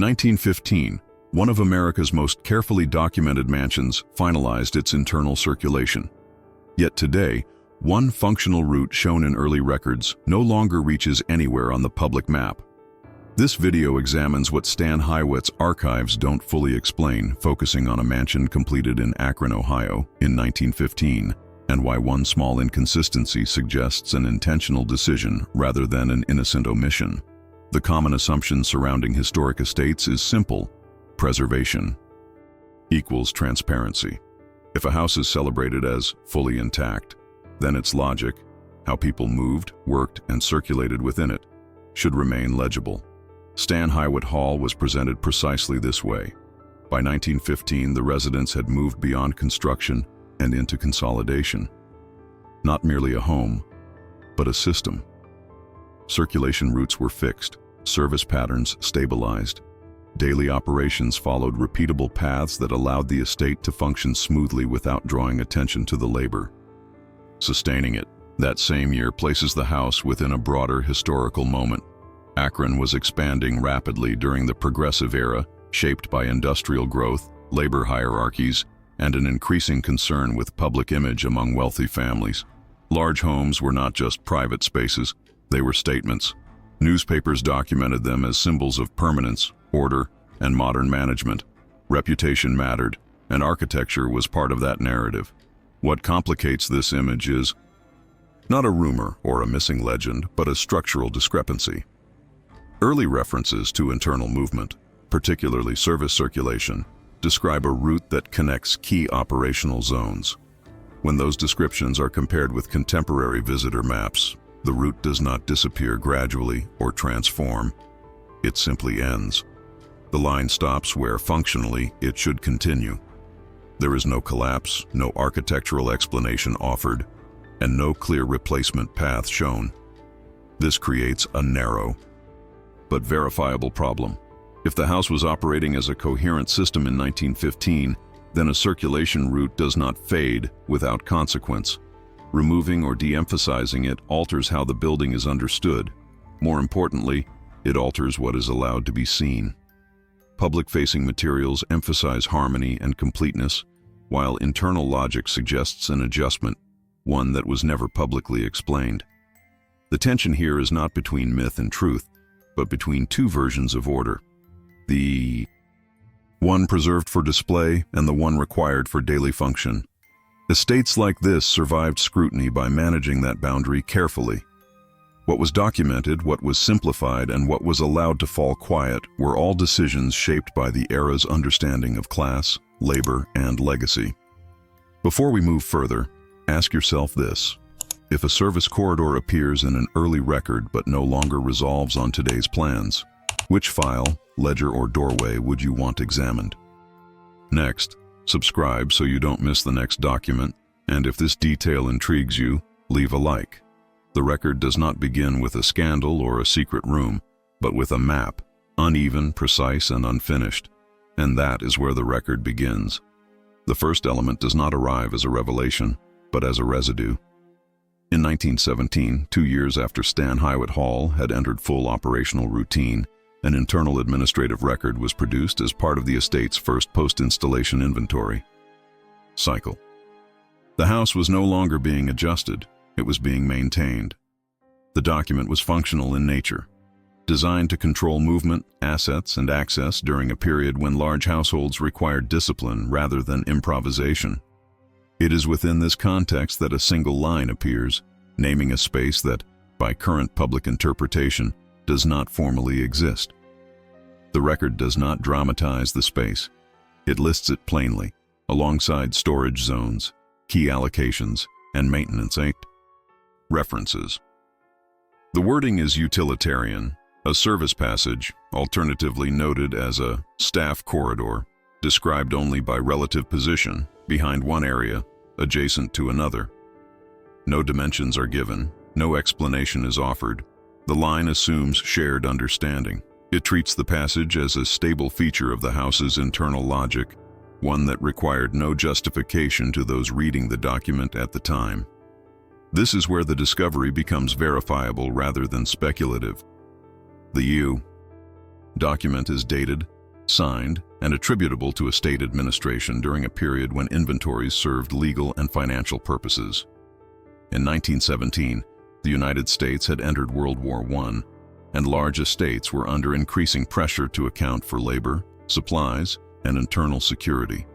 In 1915, one of America's most carefully documented mansions finalized its internal circulation. Yet today, one functional route shown in early records no longer reaches anywhere on the public map. This video examines what Stan Hywet's archives don't fully explain, focusing on a mansion completed in Akron, Ohio in 1915, and why one small inconsistency suggests an intentional decision rather than an innocent omission. The common assumption surrounding historic estates is simple: preservation equals transparency. If a house is celebrated as fully intact, then its logic, how people moved, worked, and circulated within it, should remain legible. Stan Hywet Hall was presented precisely this way. By 1915, the residents had moved beyond construction and into consolidation. Not merely a home, but a system. Circulation routes were fixed, service patterns stabilized. Daily operations followed repeatable paths that allowed the estate to function smoothly without drawing attention to the labor. Sustaining it, that same year places the house within a broader historical moment. Akron was expanding rapidly during the Progressive Era, shaped by industrial growth, labor hierarchies, and an increasing concern with public image among wealthy families. Large homes were not just private spaces, they were statements. Newspapers documented them as symbols of permanence, order, and modern management. Reputation mattered, and architecture was part of that narrative. What complicates this image is not a rumor or a missing legend, but a structural discrepancy. Early references to internal movement, particularly service circulation, describe a route that connects key operational zones. When those descriptions are compared with contemporary visitor maps, the route does not disappear gradually or transform. It simply ends. The line stops where, functionally, it should continue. There is no collapse, no architectural explanation offered, and no clear replacement path shown. This creates a narrow but verifiable problem. If the house was operating as a coherent system in 1915, then a circulation route does not fade without consequence. Removing or de-emphasizing it alters how the building is understood. More importantly, it alters what is allowed to be seen. Public-facing materials emphasize harmony and completeness, while internal logic suggests an adjustment, one that was never publicly explained. The tension here is not between myth and truth, but between two versions of order. The one preserved for display and the one required for daily function. Estates like this survived scrutiny by managing that boundary carefully. What was documented, what was simplified, and what was allowed to fall quiet were all decisions shaped by the era's understanding of class, labor, and legacy. Before we move further, ask yourself this: if a service corridor appears in an early record but no longer resolves on today's plans, which file, ledger, or doorway would you want examined? Next, subscribe so you don't miss the next document, and if this detail intrigues you, leave a like. The record does not begin with a scandal or a secret room, but with a map, uneven, precise, and unfinished. And that is where the record begins. The first element does not arrive as a revelation, but as a residue. In 1917, 2 years after Stan Hywet Hall had entered full operational routine, an internal administrative record was produced as part of the estate's first post-installation inventory cycle. The house was no longer being adjusted, it was being maintained. The document was functional in nature, designed to control movement, assets, and access during a period when large households required discipline rather than improvisation. It is within this context that a single line appears, naming a space that, by current public interpretation, does not formally exist. The record does not dramatize the space. It lists it plainly, alongside storage zones, key allocations, and maintenance references. The wording is utilitarian, a service passage, alternatively noted as a staff corridor, described only by relative position, behind one area, adjacent to another. No dimensions are given, no explanation is offered. The line assumes shared understanding. It treats the passage as a stable feature of the house's internal logic, one that required no justification to those reading the document at the time. This is where the discovery becomes verifiable rather than speculative. The Document is dated, signed, and attributable to a state administration during a period when inventories served legal and financial purposes. In 1917, the United States had entered World War I, and large estates were under increasing pressure to account for labor, supplies, and internal security.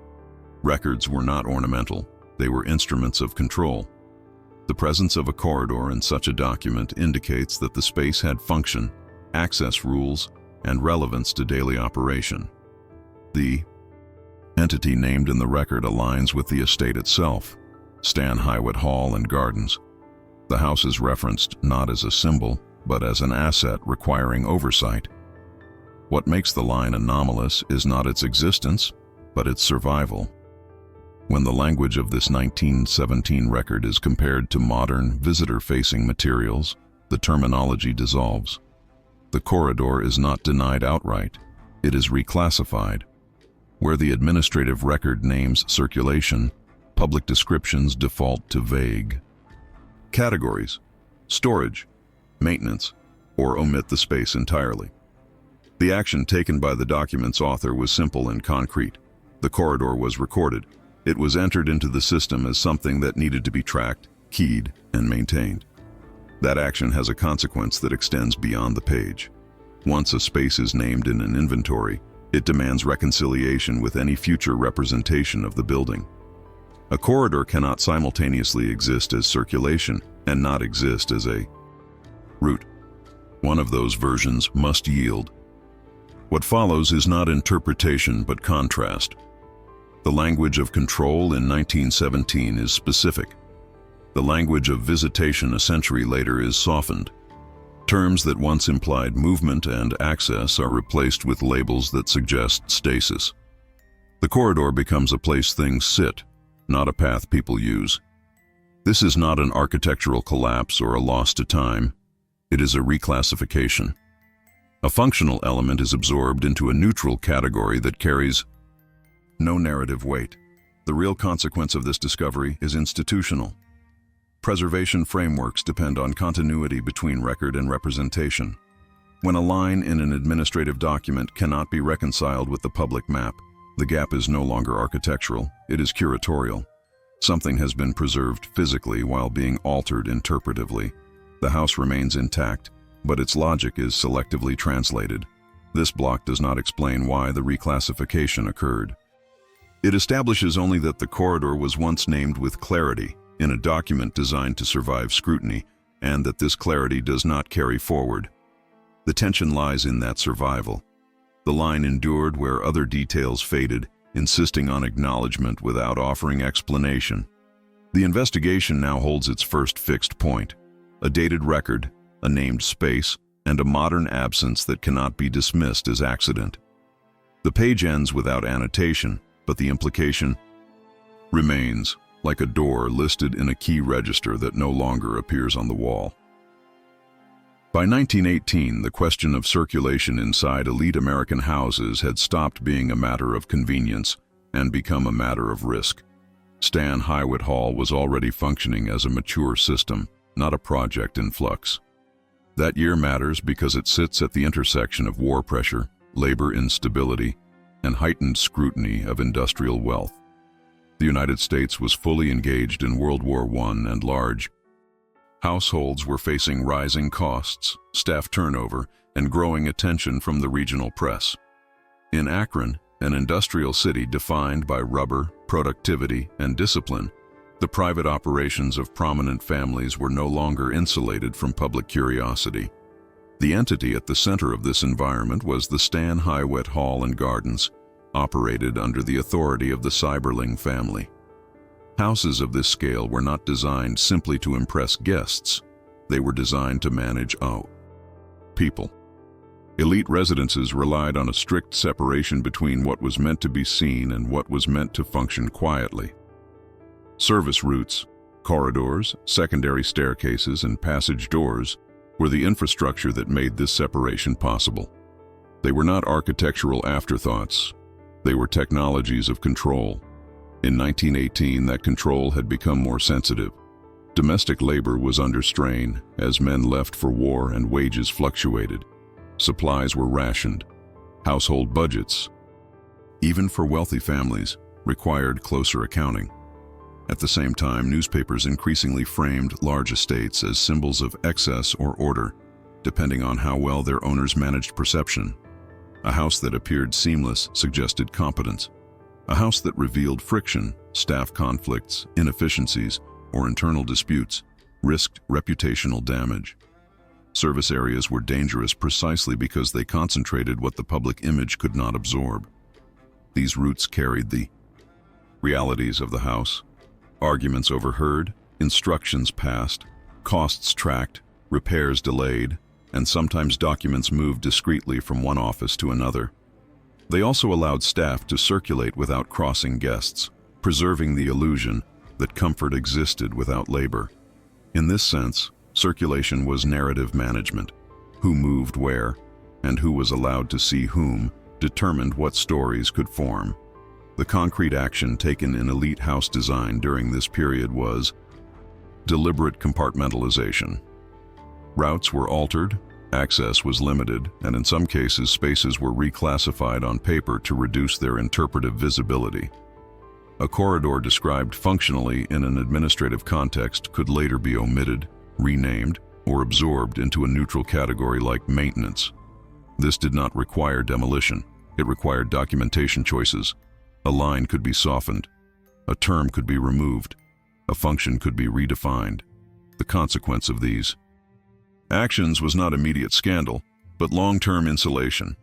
Records were not ornamental, they were instruments of control. The presence of a corridor in such a document indicates that the space had function, access rules, and relevance to daily operation. The entity named in the record aligns with the estate itself, Stan Hywet Hall and Gardens. The house is referenced not as a symbol, but as an asset requiring oversight. What makes the line anomalous is not its existence, but its survival. When the language of this 1917 record is compared to modern, visitor-facing materials, the terminology dissolves. The corridor is not denied outright, it is reclassified. Where the administrative record names circulation, public descriptions default to vague. Categories: storage, maintenance, or omit the space entirely. The action taken by the document's author was simple and concrete. The corridor was recorded. It was entered into the system as something that needed to be tracked, keyed, and maintained. That action has a consequence that extends beyond the page. Once a space is named in an inventory, it demands reconciliation with any future representation of the building. A corridor cannot simultaneously exist as circulation and not exist as a route. One of those versions must yield. What follows is not interpretation but contrast. The language of control in 1917 is specific. The language of visitation a century later is softened. Terms that once implied movement and access are replaced with labels that suggest stasis. The corridor becomes a place things sit, not a path people use. This is not an architectural collapse or a loss to time. It is a reclassification. A functional element is absorbed into a neutral category that carries no narrative weight. The real consequence of this discovery is institutional. Preservation frameworks depend on continuity between record and representation. When a line in an administrative document cannot be reconciled with the public map, the gap is no longer architectural, it is curatorial. Something has been preserved physically while being altered interpretively. The house remains intact, but its logic is selectively translated. This block does not explain why the reclassification occurred. It establishes only that the corridor was once named with clarity in a document designed to survive scrutiny, and that this clarity does not carry forward. The tension lies in that survival. The line endured where other details faded, insisting on acknowledgement without offering explanation. The investigation now holds its first fixed point: a dated record, a named space, and a modern absence that cannot be dismissed as accident. The page ends without annotation, but the implication remains, like a door listed in a key register that no longer appears on the wall. By 1918, the question of circulation inside elite American houses had stopped being a matter of convenience and become a matter of risk. Stan Hywet Hall was already functioning as a mature system, not a project in flux. That year matters because it sits at the intersection of war pressure, labor instability, and heightened scrutiny of industrial wealth. The United States was fully engaged in World War I, and large households were facing rising costs, staff turnover, and growing attention from the regional press. In Akron, an industrial city defined by rubber, productivity, and discipline, the private operations of prominent families were no longer insulated from public curiosity. The entity at the center of this environment was the Stan Hywet Hall and Gardens, operated under the authority of the Seiberling family. Houses of this scale were not designed simply to impress guests. They were designed to manage people. Elite residences relied on a strict separation between what was meant to be seen and what was meant to function quietly. Service routes, corridors, secondary staircases, and passage doors were the infrastructure that made this separation possible. They were not architectural afterthoughts. They were technologies of control. In 1918, that control had become more sensitive. Domestic labor was under strain as men left for war and wages fluctuated. Supplies were rationed. Household budgets, even for wealthy families, required closer accounting. At the same time, newspapers increasingly framed large estates as symbols of excess or order, depending on how well their owners managed perception. A house that appeared seamless suggested competence. A house that revealed friction, staff conflicts, inefficiencies, or internal disputes risked reputational damage. Service areas were dangerous precisely because they concentrated what the public image could not absorb. These routes carried the realities of the house: arguments overheard, instructions passed, costs tracked, repairs delayed, and sometimes documents moved discreetly from one office to another. They also allowed staff to circulate without crossing guests, preserving the illusion that comfort existed without labor. In this sense, circulation was narrative management. Who moved where, and who was allowed to see whom, determined what stories could form. The concrete action taken in elite house design during this period was deliberate compartmentalization. Routes were altered, access was limited, and in some cases spaces were reclassified on paper to reduce their interpretive visibility. A corridor described functionally in an administrative context could later be omitted, renamed, or absorbed into a neutral category like maintenance. This did not require demolition. It required documentation choices. A line could be softened. A term could be removed. A function could be redefined. The consequence of these actions was not immediate scandal, but long-term insulation.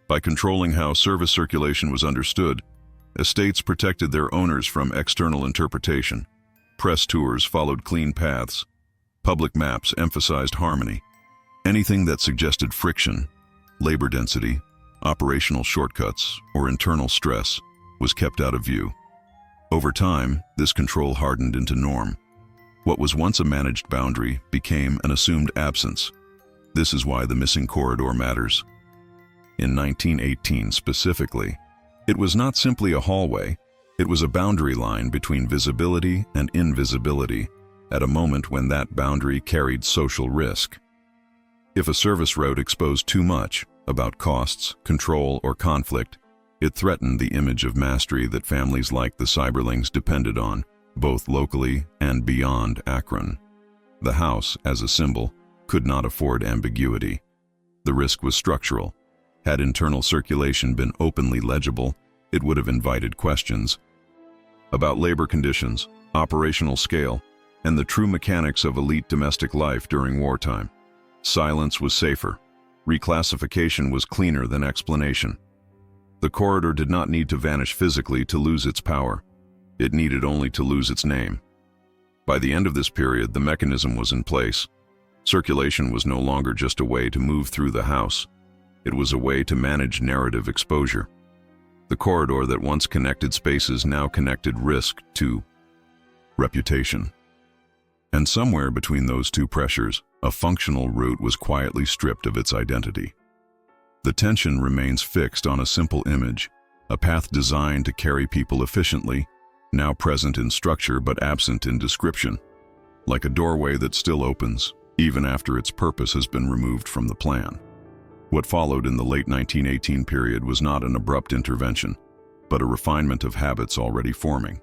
By controlling how service circulation was understood, estates protected their owners from external interpretation. Press tours followed clean paths. Public maps emphasized harmony. Anything that suggested friction, labor density, operational shortcuts, or internal stress was kept out of view. Over time, this control hardened into norm. What was once a managed boundary became an assumed absence. This is why the missing corridor matters. In 1918 specifically, it was not simply a hallway, it was a boundary line between visibility and invisibility, at a moment when that boundary carried social risk. If a service road exposed too much about costs, control, or conflict, it threatened the image of mastery that families like the Cyberlings depended on, both locally and beyond Akron. The house, as a symbol, could not afford ambiguity. The risk was structural. Had internal circulation been openly legible, it would have invited questions about labor conditions, operational scale, and the true mechanics of elite domestic life during wartime. Silence was safer. Reclassification was cleaner than explanation. The corridor did not need to vanish physically to lose its power. It needed only to lose its name. By the end of this period, the mechanism was in place. Circulation was no longer just a way to move through the house. It was a way to manage narrative exposure. The corridor that once connected spaces now connected risk to reputation. And somewhere between those two pressures, a functional route was quietly stripped of its identity. The tension remains fixed on a simple image, a path designed to carry people efficiently, now present in structure but absent in description, like a doorway that still opens, even after its purpose has been removed from the plan. What followed in the late 1918 period was not an abrupt intervention, but a refinement of habits already forming.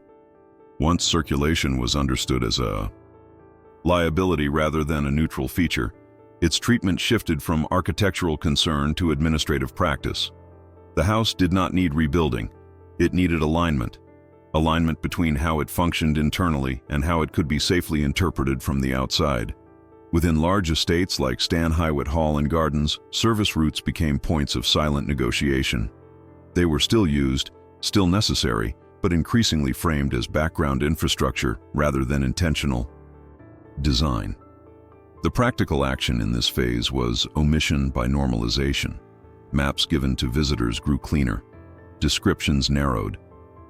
Once circulation was understood as a liability rather than a neutral feature, its treatment shifted from architectural concern to administrative practice. The house did not need rebuilding, it needed alignment. Alignment between how it functioned internally and how it could be safely interpreted from the outside. Within large estates like Stan Hywet Hall and Gardens, service routes became points of silent negotiation. They were still used, still necessary, but increasingly framed as background infrastructure rather than intentional design. The practical action in this phase was omission by normalization. Maps given to visitors grew cleaner. Descriptions narrowed.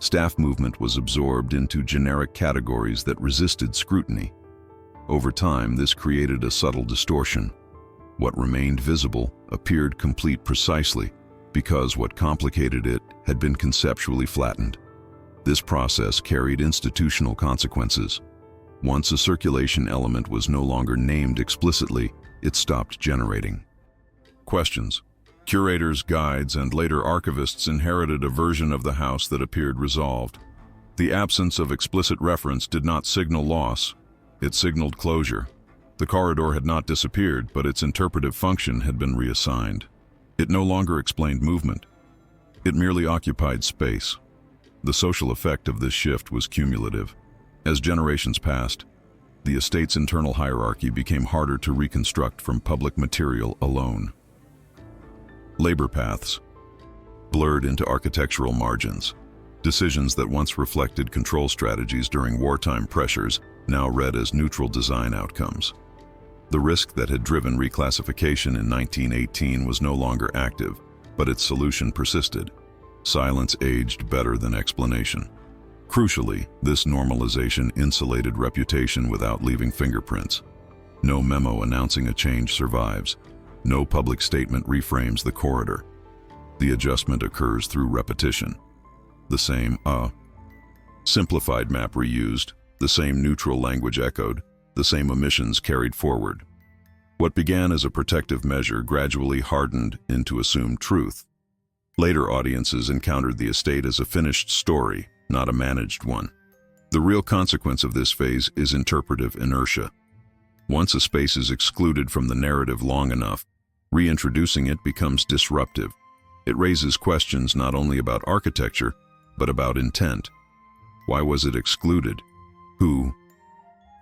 Staff movement was absorbed into generic categories that resisted scrutiny. Over time, this created a subtle distortion. What remained visible appeared complete precisely because what complicated it had been conceptually flattened. This process carried institutional consequences. Once a circulation element was no longer named explicitly, it stopped generating questions. Curators, guides, and later archivists inherited a version of the house that appeared resolved. The absence of explicit reference did not signal loss, it signaled closure. The corridor had not disappeared, but its interpretive function had been reassigned. It no longer explained movement. It merely occupied space. The social effect of this shift was cumulative. As generations passed, the estate's internal hierarchy became harder to reconstruct from public material alone. Labor paths blurred into architectural margins. Decisions that once reflected control strategies during wartime pressures now read as neutral design outcomes. The risk that had driven reclassification in 1918 was no longer active, but its solution persisted. Silence aged better than explanation. Crucially, this normalization insulated reputation without leaving fingerprints. No memo announcing a change survives. No public statement reframes the corridor. The adjustment occurs through repetition. The same simplified map reused, the same neutral language echoed, the same omissions carried forward. What began as a protective measure gradually hardened into assumed truth. Later audiences encountered the estate as a finished story, not a managed one. The real consequence of this phase is interpretive inertia. Once a space is excluded from the narrative long enough, reintroducing it becomes disruptive. It raises questions not only about architecture, but about intent. Why was it excluded? Who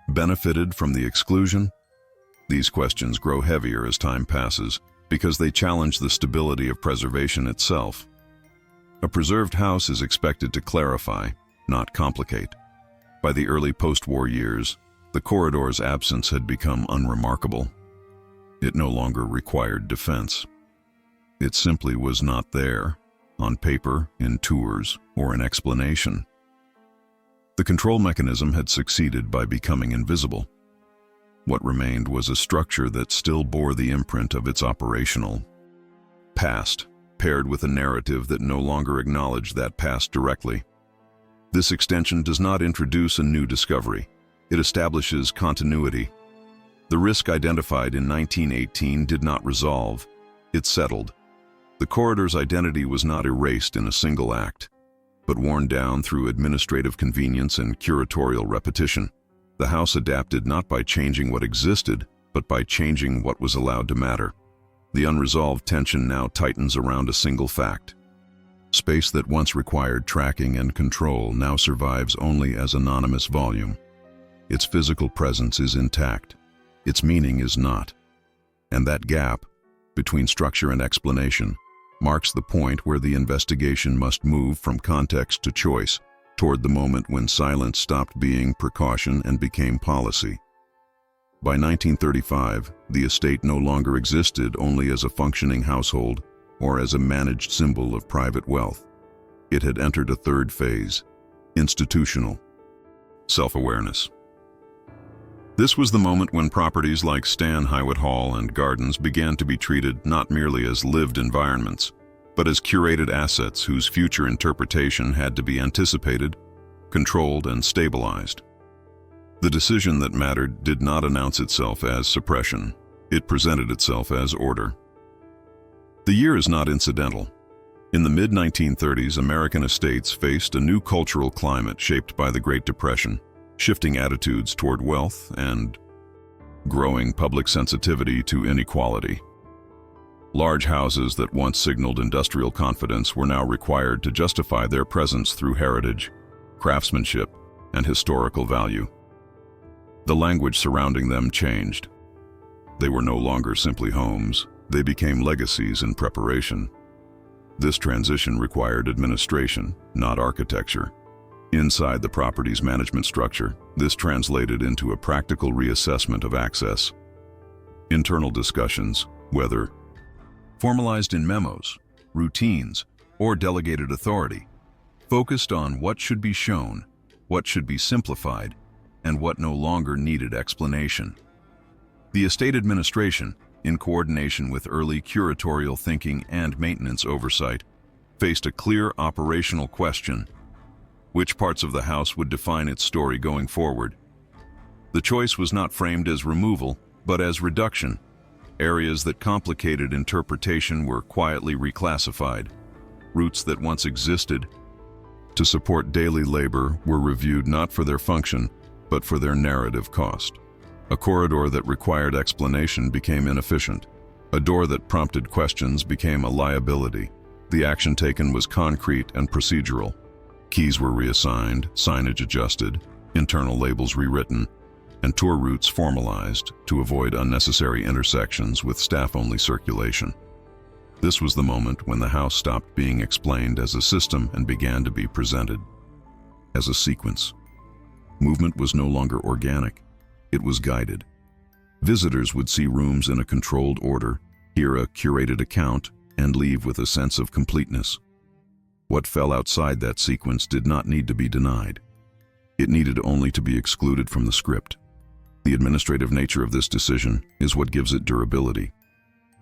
benefited from the exclusion? These questions grow heavier as time passes because they challenge the stability of preservation itself. A preserved house is expected to clarify, not complicate. By the early post-war years, the corridor's absence had become unremarkable. It no longer required defense. It simply was not there, on paper, in tours, or in explanation. The control mechanism had succeeded by becoming invisible. What remained was a structure that still bore the imprint of its operational past, paired with a narrative that no longer acknowledged that past directly. This extension does not introduce a new discovery. It establishes continuity. The risk identified in 1918 did not resolve. It settled. The corridor's identity was not erased in a single act, but worn down through administrative convenience and curatorial repetition. The house adapted not by changing what existed, but by changing what was allowed to matter. The unresolved tension now tightens around a single fact. Space that once required tracking and control now survives only as anonymous volume. Its physical presence is intact. Its meaning is not. And that gap, between structure and explanation, marks the point where the investigation must move from context to choice, toward the moment when silence stopped being precaution and became policy. By 1935, the estate no longer existed only as a functioning household or as a managed symbol of private wealth. It had entered a third phase, institutional self-awareness. This was the moment when properties like Stan Hywet Hall and gardens began to be treated not merely as lived environments, but as curated assets whose future interpretation had to be anticipated, controlled, and stabilized. The decision that mattered did not announce itself as suppression. It presented itself as order. The year is not incidental. In the mid-1930s, American estates faced a new cultural climate shaped by the Great Depression, shifting attitudes toward wealth and growing public sensitivity to inequality. Large houses that once signaled industrial confidence were now required to justify their presence through heritage, craftsmanship, and historical value. The language surrounding them changed. They were no longer simply homes, they became legacies in preparation. This transition required administration, not architecture. Inside the property's management structure, this translated into a practical reassessment of access. Internal discussions, whether formalized in memos, routines, or delegated authority, focused on what should be shown, what should be simplified, and what no longer needed explanation. The estate administration, in coordination with early curatorial thinking and maintenance oversight, faced a clear operational question: which parts of the house would define its story going forward? The choice was not framed as removal, but as reduction. Areas that complicated interpretation were quietly reclassified. Routes that once existed to support daily labor were reviewed not for their function, but for their narrative cost. A corridor that required explanation became inefficient. A door that prompted questions became a liability. The action taken was concrete and procedural. Keys were reassigned, signage adjusted, internal labels rewritten, and tour routes formalized to avoid unnecessary intersections with staff-only circulation. This was the moment when the house stopped being explained as a system and began to be presented as a sequence. Movement was no longer organic, it was guided. Visitors would see rooms in a controlled order, hear a curated account, and leave with a sense of completeness. What fell outside that sequence did not need to be denied. It needed only to be excluded from the script. The administrative nature of this decision is what gives it durability.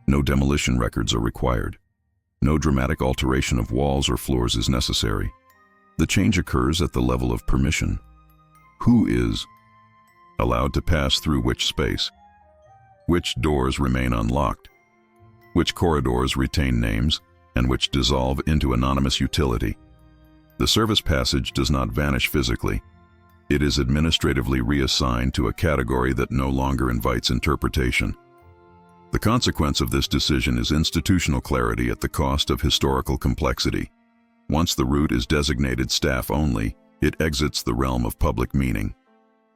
No demolition records are required. No dramatic alteration of walls or floors is necessary. The change occurs at the level of permission. Who is allowed to pass through which space? Which doors remain unlocked? Which corridors retain names, and which dissolve into anonymous utility? The service passage does not vanish physically. It is administratively reassigned to a category that no longer invites interpretation. The consequence of this decision is institutional clarity at the cost of historical complexity. Once the route is designated staff only, it exits the realm of public meaning.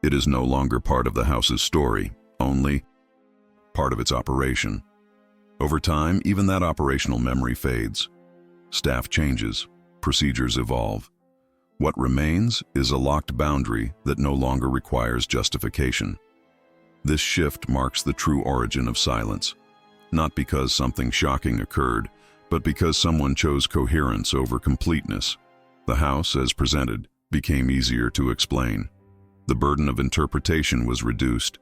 It is no longer part of the house's story, only part of its operation. Over time, even that operational memory fades. Staff changes, procedures evolve. What remains is a locked boundary that no longer requires justification. This shift marks the true origin of silence, not because something shocking occurred, but because someone chose coherence over completeness. The house, as presented, became easier to explain. The burden of interpretation was reduced.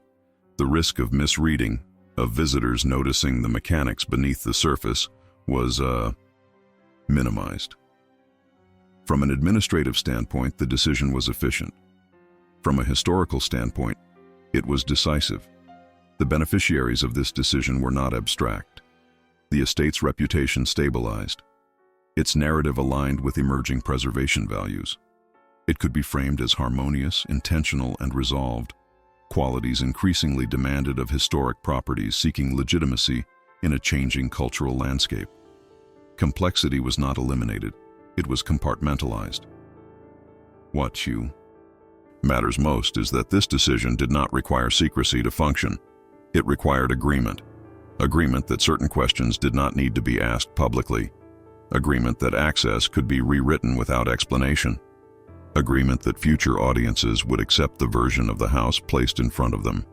The risk of misreading, of visitors noticing the mechanics beneath the surface, was minimized. From an administrative standpoint, the decision was efficient. From a historical standpoint, it was decisive. The beneficiaries of this decision were not abstract. The estate's reputation stabilized. Its narrative aligned with emerging preservation values. It could be framed as harmonious, intentional, and resolved, qualities increasingly demanded of historic properties seeking legitimacy in a changing cultural landscape. Complexity was not eliminated. It was compartmentalized. What matters most is that this decision did not require secrecy to function. It required agreement. Agreement that certain questions did not need to be asked publicly. Agreement that access could be rewritten without explanation. Agreement that future audiences would accept the version of the house placed in front of them.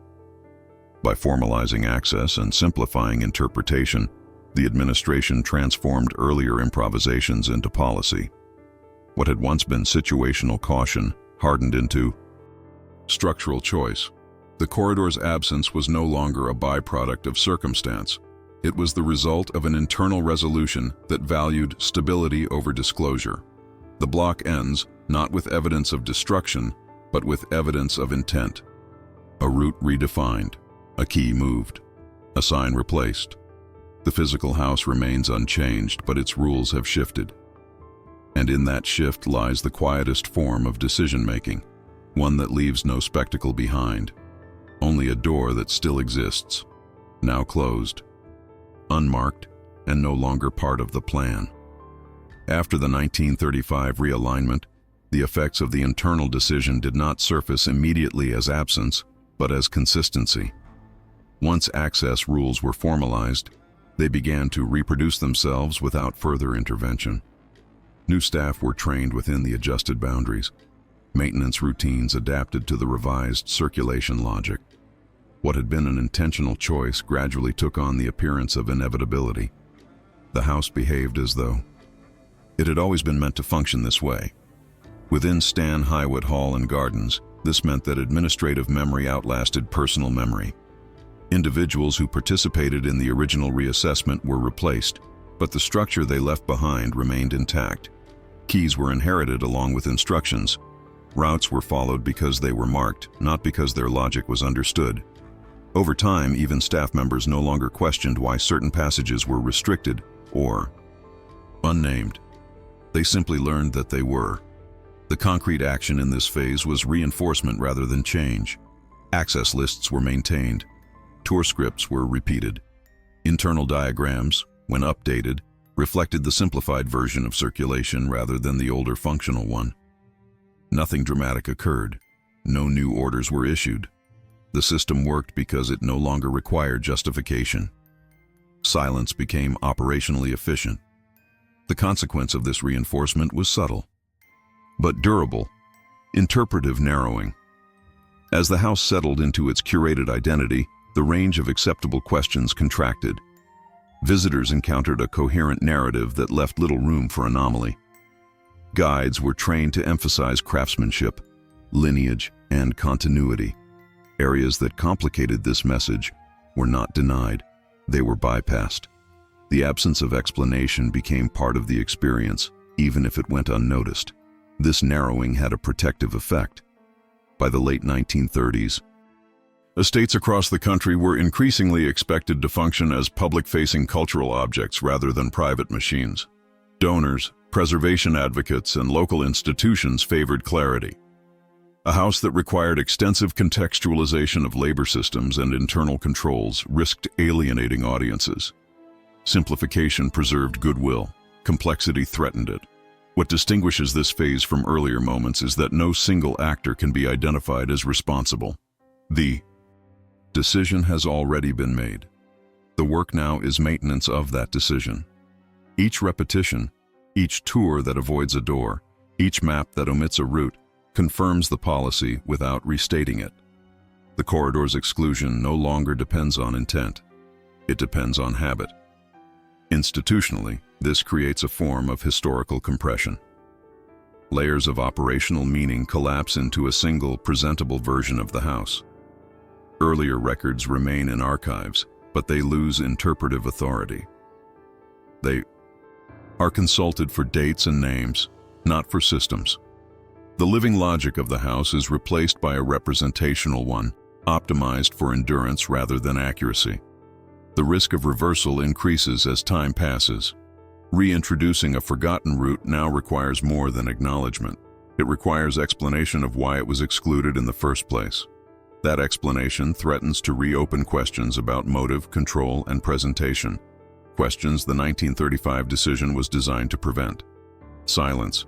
By formalizing access and simplifying interpretation, the administration transformed earlier improvisations into policy. What had once been situational caution hardened into structural choice. The corridor's absence was no longer a byproduct of circumstance. It was the result of an internal resolution that valued stability over disclosure. The block ends not with evidence of destruction, but with evidence of intent. A route redefined, a key moved, a sign replaced. The physical house remains unchanged, but its rules have shifted. And in that shift lies the quietest form of decision-making, one that leaves no spectacle behind, only a door that still exists, now closed, unmarked, and no longer part of the plan. After the 1935 realignment, the effects of the internal decision did not surface immediately as absence, but as consistency. Once access rules were formalized, they began to reproduce themselves without further intervention. New staff were trained within the adjusted boundaries. Maintenance routines adapted to the revised circulation logic. What had been an intentional choice gradually took on the appearance of inevitability. The house behaved as though it had always been meant to function this way. Within Stan Hywet Hall and Gardens, this meant that administrative memory outlasted personal memory. Individuals who participated in the original reassessment were replaced, but the structure they left behind remained intact. Keys were inherited along with instructions. Routes were followed because they were marked, not because their logic was understood. Over time, even staff members no longer questioned why certain passages were restricted or unnamed. They simply learned that they were. The concrete action in this phase was reinforcement rather than change. Access lists were maintained. Tour scripts were repeated. Internal diagrams, when updated, reflected the simplified version of circulation rather than the older functional one. Nothing dramatic occurred. No new orders were issued. The system worked because it no longer required justification. Silence became operationally efficient. The consequence of this reinforcement was subtle, but durable: interpretive narrowing. As the house settled into its curated identity, the range of acceptable questions contracted. Visitors encountered a coherent narrative that left little room for anomaly. Guides were trained to emphasize craftsmanship, lineage, and continuity. Areas that complicated this message were not denied, they were bypassed. The absence of explanation became part of the experience, even if it went unnoticed. This narrowing had a protective effect. By the late 1930s, estates across the country were increasingly expected to function as public-facing cultural objects rather than private machines. Donors, preservation advocates, and local institutions favored clarity. A house that required extensive contextualization of labor systems and internal controls risked alienating audiences. Simplification preserved goodwill. Complexity threatened it. What distinguishes this phase from earlier moments is that no single actor can be identified as responsible. The decision has already been made. The work now is maintenance of that decision. Each repetition, each tour that avoids a door, each map that omits a route, confirms the policy without restating it. The corridor's exclusion no longer depends on intent. It depends on habit. Institutionally, this creates a form of historical compression. Layers of operational meaning collapse into a single, presentable version of the house. Earlier records remain in archives, but they lose interpretive authority. They are consulted for dates and names, not for systems. The living logic of the house is replaced by a representational one, optimized for endurance rather than accuracy. The risk of reversal increases as time passes. Reintroducing a forgotten route now requires more than acknowledgement. It requires explanation of why it was excluded in the first place. That explanation threatens to reopen questions about motive, control, and presentation, questions the 1935 decision was designed to prevent. Silence,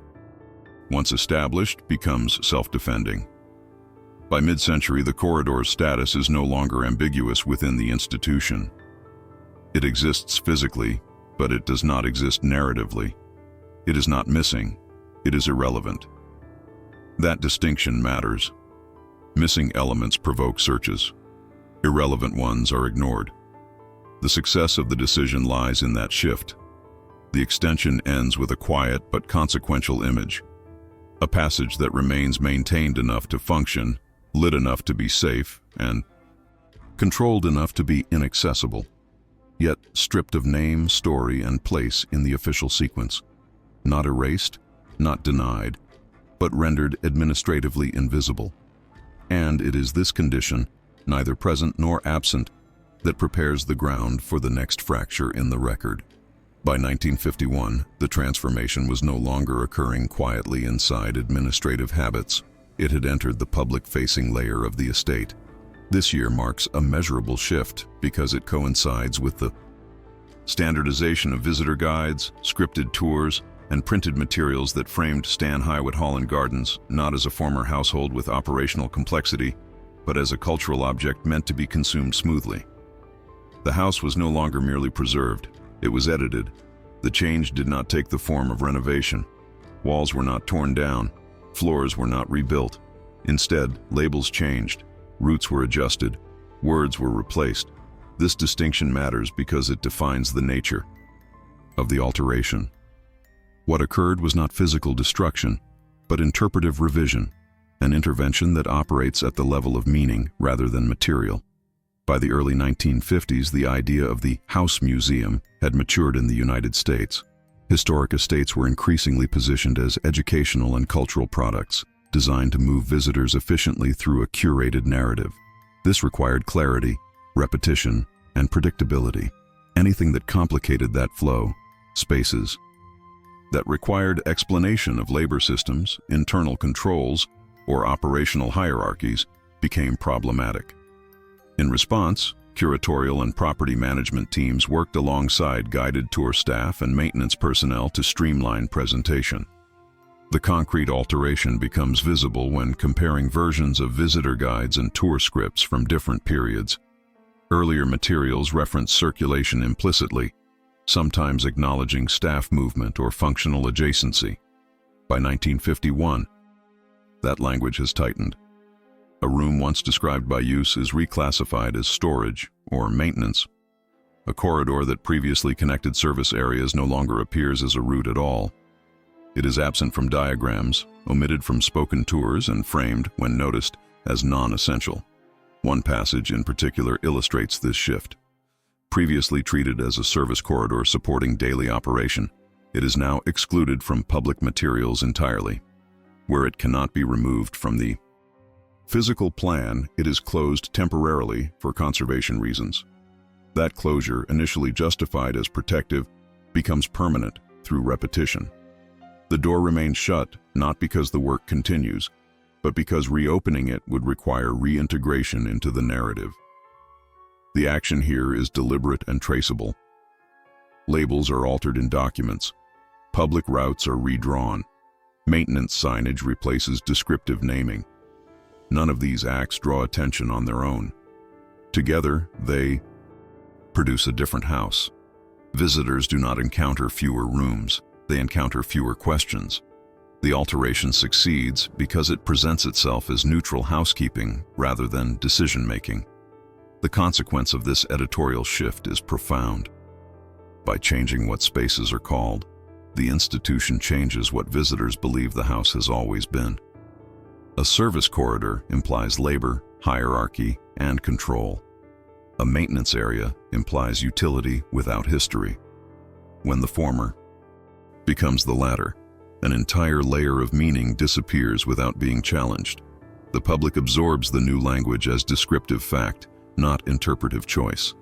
once established, becomes self-defending. By mid-century, the corridor's status is no longer ambiguous within the institution. It exists physically, but it does not exist narratively. It is not missing, it is irrelevant. That distinction matters. Missing elements provoke searches. Irrelevant ones are ignored. The success of the decision lies in that shift. The extension ends with a quiet but consequential image. A passage that remains maintained enough to function, lit enough to be safe, and controlled enough to be inaccessible, yet stripped of name, story, and place in the official sequence. Not erased, not denied, but rendered administratively invisible. And it is this condition, neither present nor absent, that prepares the ground for the next fracture in the record. By 1951, the transformation was no longer occurring quietly inside administrative habits. It had entered the public-facing layer of the estate. This year marks a measurable shift because it coincides with the standardization of visitor guides, scripted tours, and printed materials that framed Stan Hywet Hall and Gardens not as a former household with operational complexity, but as a cultural object meant to be consumed smoothly. The house was no longer merely preserved, it was edited. The change did not take the form of renovation. Walls were not torn down, floors were not rebuilt. Instead, labels changed, routes were adjusted, words were replaced. This distinction matters because it defines the nature of the alteration. What occurred was not physical destruction, but interpretive revision, an intervention that operates at the level of meaning rather than material. By the early 1950s, the idea of the house museum had matured in the United States. Historic estates were increasingly positioned as educational and cultural products, designed to move visitors efficiently through a curated narrative. This required clarity, repetition, and predictability. Anything that complicated that flow, spaces, that required explanation of labor systems, internal controls, or operational hierarchies became problematic. In response, curatorial and property management teams worked alongside guided tour staff and maintenance personnel to streamline presentation. The concrete alteration becomes visible when comparing versions of visitor guides and tour scripts from different periods. Earlier materials reference circulation implicitly, sometimes acknowledging staff movement or functional adjacency. By 1951, that language has tightened. A room once described by use is reclassified as storage or maintenance. A corridor that previously connected service areas no longer appears as a route at all. It is absent from diagrams, omitted from spoken tours, and framed, when noticed, as non-essential. One passage in particular illustrates this shift. Previously treated as a service corridor supporting daily operation, it is now excluded from public materials entirely. Where it cannot be removed from the physical plan, it is closed temporarily for conservation reasons. That closure, initially justified as protective, becomes permanent through repetition. The door remains shut not because the work continues, but because reopening it would require reintegration into the narrative. The action here is deliberate and traceable. Labels are altered in documents. Public routes are redrawn. Maintenance signage replaces descriptive naming. None of these acts draw attention on their own. Together, they produce a different house. Visitors do not encounter fewer rooms. They encounter fewer questions. The alteration succeeds because it presents itself as neutral housekeeping rather than decision-making. The consequence of this editorial shift is profound. By changing what spaces are called, the institution changes what visitors believe the house has always been. A service corridor implies labor, hierarchy, and control. A maintenance area implies utility without history. When the former becomes the latter, an entire layer of meaning disappears without being challenged. The public absorbs the new language as descriptive fact, not interpretive choice.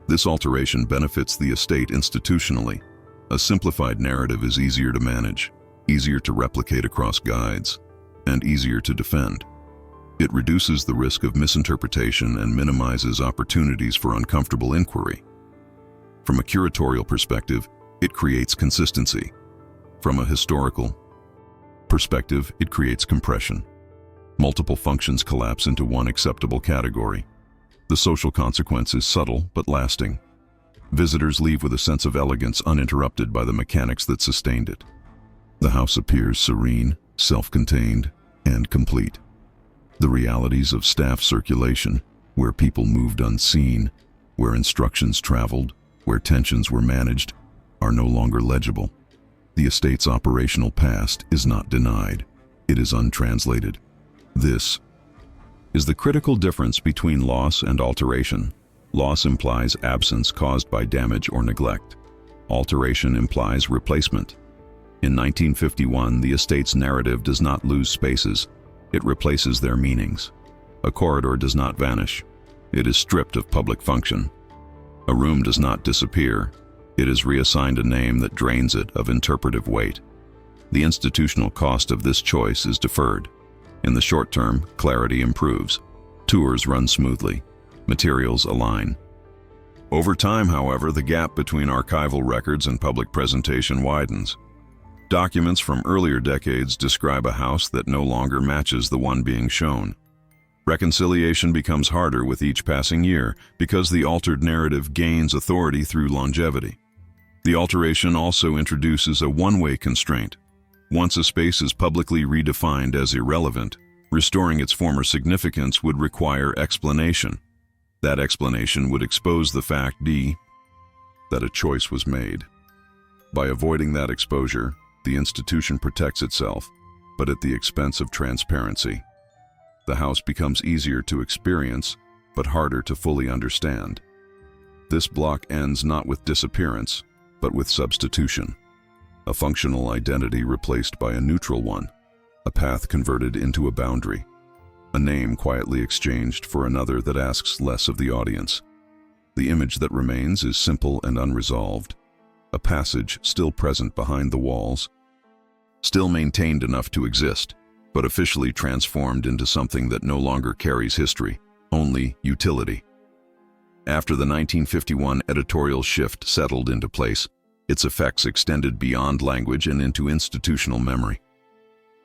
This alteration benefits the estate institutionally. A simplified narrative is easier to manage, easier to replicate across guides, and easier to defend. It reduces the risk of misinterpretation and minimizes opportunities for uncomfortable inquiry. From a curatorial perspective, it creates consistency. From a historical perspective, it creates compression. Multiple functions collapse into one acceptable category. The social consequence is subtle but lasting. Visitors leave with a sense of elegance uninterrupted by the mechanics that sustained it. The house appears serene, self-contained, and complete. The realities of staff circulation, where people moved unseen, where instructions traveled, where tensions were managed, are no longer legible. The estate's operational past is not denied. It is untranslated. This is the critical difference between loss and alteration. Loss implies absence caused by damage or neglect. Alteration implies replacement. In 1951, the estate's narrative does not lose spaces. It replaces their meanings. A corridor does not vanish. It is stripped of public function. A room does not disappear. It is reassigned a name that drains it of interpretive weight. The institutional cost of this choice is deferred. In the short term, clarity improves. Tours run smoothly. Materials align. Over time, however, the gap between archival records and public presentation widens. Documents from earlier decades describe a house that no longer matches the one being shown. Reconciliation becomes harder with each passing year because the altered narrative gains authority through longevity. The alteration also introduces a one-way constraint. Once a space is publicly redefined as irrelevant, restoring its former significance would require explanation. That explanation would expose the fact that a choice was made. By avoiding that exposure, the institution protects itself, but at the expense of transparency. The house becomes easier to experience, but harder to fully understand. This block ends not with disappearance, but with substitution. A functional identity replaced by a neutral one, a path converted into a boundary. a name quietly exchanged for another that asks less of the audience. The image that remains is simple and unresolved, a passage still present behind the walls, still maintained enough to exist, but officially transformed into something that no longer carries history, only utility. After the 1951 editorial shift settled into place, its effects extended beyond language and into institutional memory.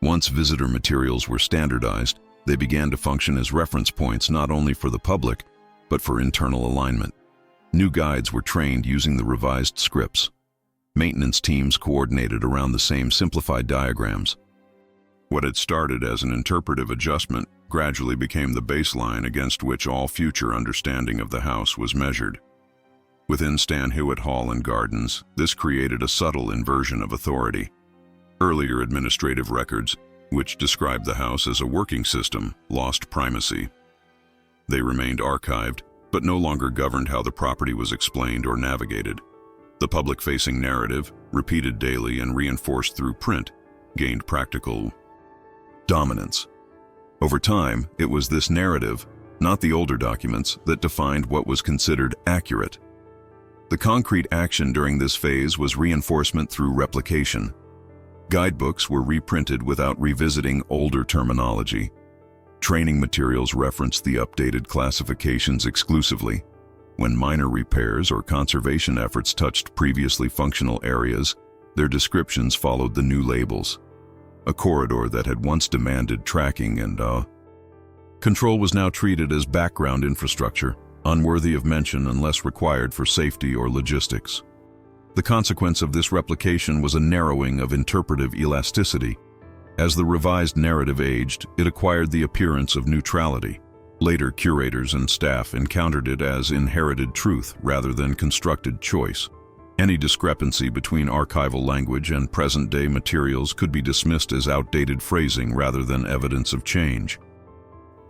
Once visitor materials were standardized, they began to function as reference points not only for the public, but for internal alignment. New guides were trained using the revised scripts. Maintenance teams coordinated around the same simplified diagrams. What had started as an interpretive adjustment gradually became the baseline against which all future understanding of the house was measured. Within Stan Hywet Hall and Gardens, this created a subtle inversion of authority. Earlier administrative records, which described the house as a working system, lost primacy. They remained archived, but no longer governed how the property was explained or navigated. The public-facing narrative, repeated daily and reinforced through print, gained practical dominance. Over time, it was this narrative, not the older documents, that defined what was considered accurate. The concrete action during this phase was reinforcement through replication. Guidebooks were reprinted without revisiting older terminology. Training materials referenced the updated classifications exclusively. When minor repairs or conservation efforts touched previously functional areas, their descriptions followed the new labels. A corridor that had once demanded tracking and control was now treated as background infrastructure, unworthy of mention unless required for safety or logistics. The consequence of this replication was a narrowing of interpretive elasticity. As the revised narrative aged, it acquired the appearance of neutrality. Later curators and staff encountered it as inherited truth rather than constructed choice. Any discrepancy between archival language and present-day materials could be dismissed as outdated phrasing rather than evidence of change.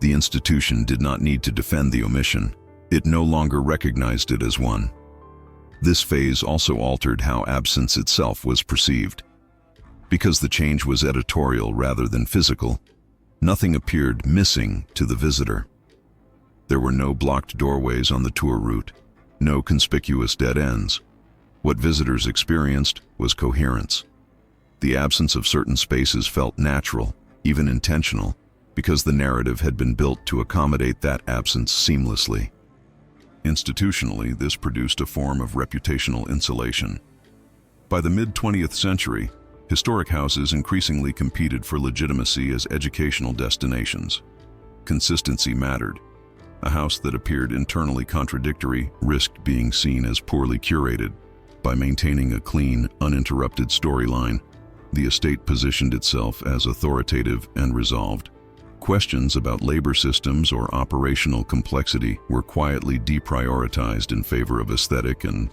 The institution did not need to defend the omission. It no longer recognized it as one. This phase also altered how absence itself was perceived. Because the change was editorial rather than physical, nothing appeared missing to the visitor. There were no blocked doorways on the tour route, no conspicuous dead ends. What visitors experienced was coherence. The absence of certain spaces felt natural, even intentional, because the narrative had been built to accommodate that absence seamlessly. Institutionally, this produced a form of reputational insulation. By the mid-20th century, historic houses increasingly competed for legitimacy as educational destinations. Consistency mattered. A house that appeared internally contradictory risked being seen as poorly curated. By maintaining a clean, uninterrupted storyline, the estate positioned itself as authoritative and resolved. Questions about labor systems or operational complexity were quietly deprioritized in favor of aesthetic and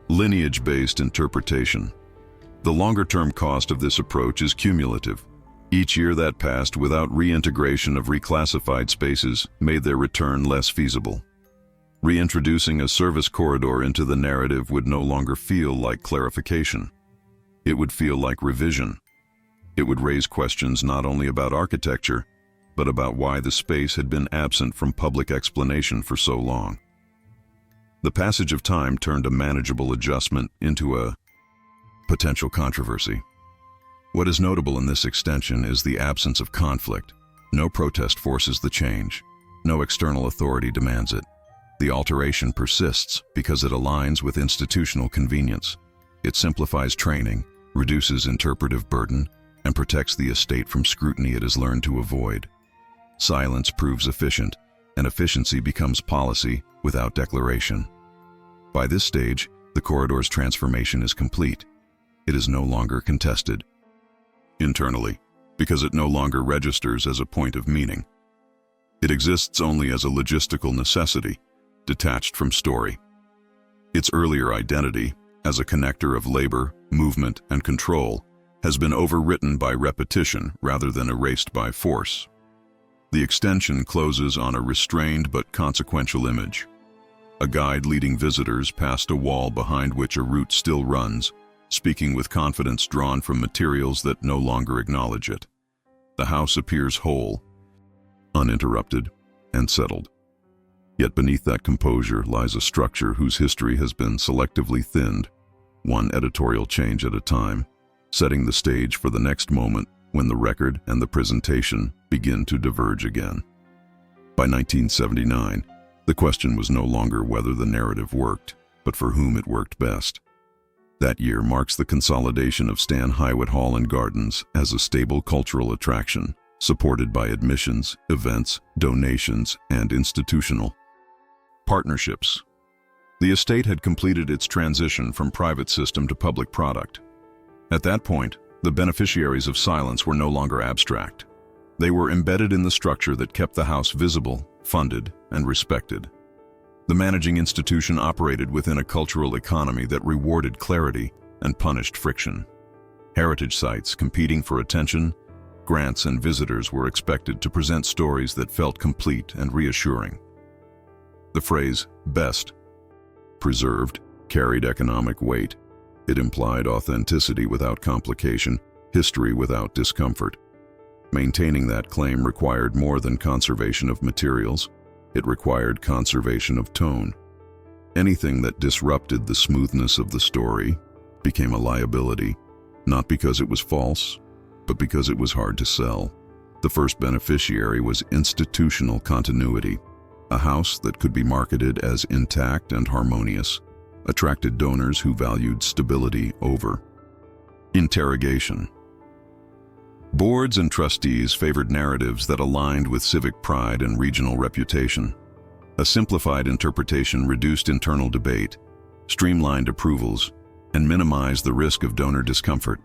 lineage-based interpretation. The longer-term cost of this approach is cumulative. Each year that passed without reintegration of reclassified spaces made their return less feasible. Reintroducing a service corridor into the narrative would no longer feel like clarification. It would feel like revision. It would raise questions not only about architecture, but about why the space had been absent from public explanation for so long. The passage of time turned a manageable adjustment into a potential controversy. What is notable in this extension is the absence of conflict. No protest forces the change. No external authority demands it. The alteration persists because it aligns with institutional convenience. It simplifies training, reduces interpretive burden, and protects the estate from scrutiny it has learned to avoid. Silence proves efficient, and efficiency becomes policy without declaration. By this stage, the corridor's transformation is complete. It is no longer contested internally, because it no longer registers as a point of meaning. It exists only as a logistical necessity, detached from story. Its earlier identity, as a connector of labor, movement, and control, has been overwritten by repetition rather than erased by force. The extension closes on a restrained but consequential image. A guide leading visitors past a wall behind which a route still runs, speaking with confidence drawn from materials that no longer acknowledge it. The house appears whole, uninterrupted, and settled. Yet beneath that composure lies a structure whose history has been selectively thinned, one editorial change at a time, setting the stage for the next moment when the record and the presentation begin to diverge again. By 1979, the question was no longer whether the narrative worked, but for whom it worked best. That year marks the consolidation of Stan Hywet Hall and Gardens as a stable cultural attraction, supported by admissions, events, donations, and institutional partnerships. The estate had completed its transition from private system to public product. At that point, the beneficiaries of silence were no longer abstract. They were embedded in the structure that kept the house visible, funded, and respected. The managing institution operated within a cultural economy that rewarded clarity and punished friction. Heritage sites competing for attention, grants, and visitors were expected to present stories that felt complete and reassuring. The phrase, best preserved, carried economic weight. It implied authenticity without complication, history without discomfort. Maintaining that claim required more than conservation of materials. It required conservation of tone. Anything that disrupted the smoothness of the story became a liability, not because it was false, but because it was hard to sell. The first beneficiary was institutional continuity. A house that could be marketed as intact and harmonious attracted donors who valued stability over interrogation. Boards and trustees favored narratives that aligned with civic pride and regional reputation. A simplified interpretation reduced internal debate, streamlined approvals, and minimized the risk of donor discomfort.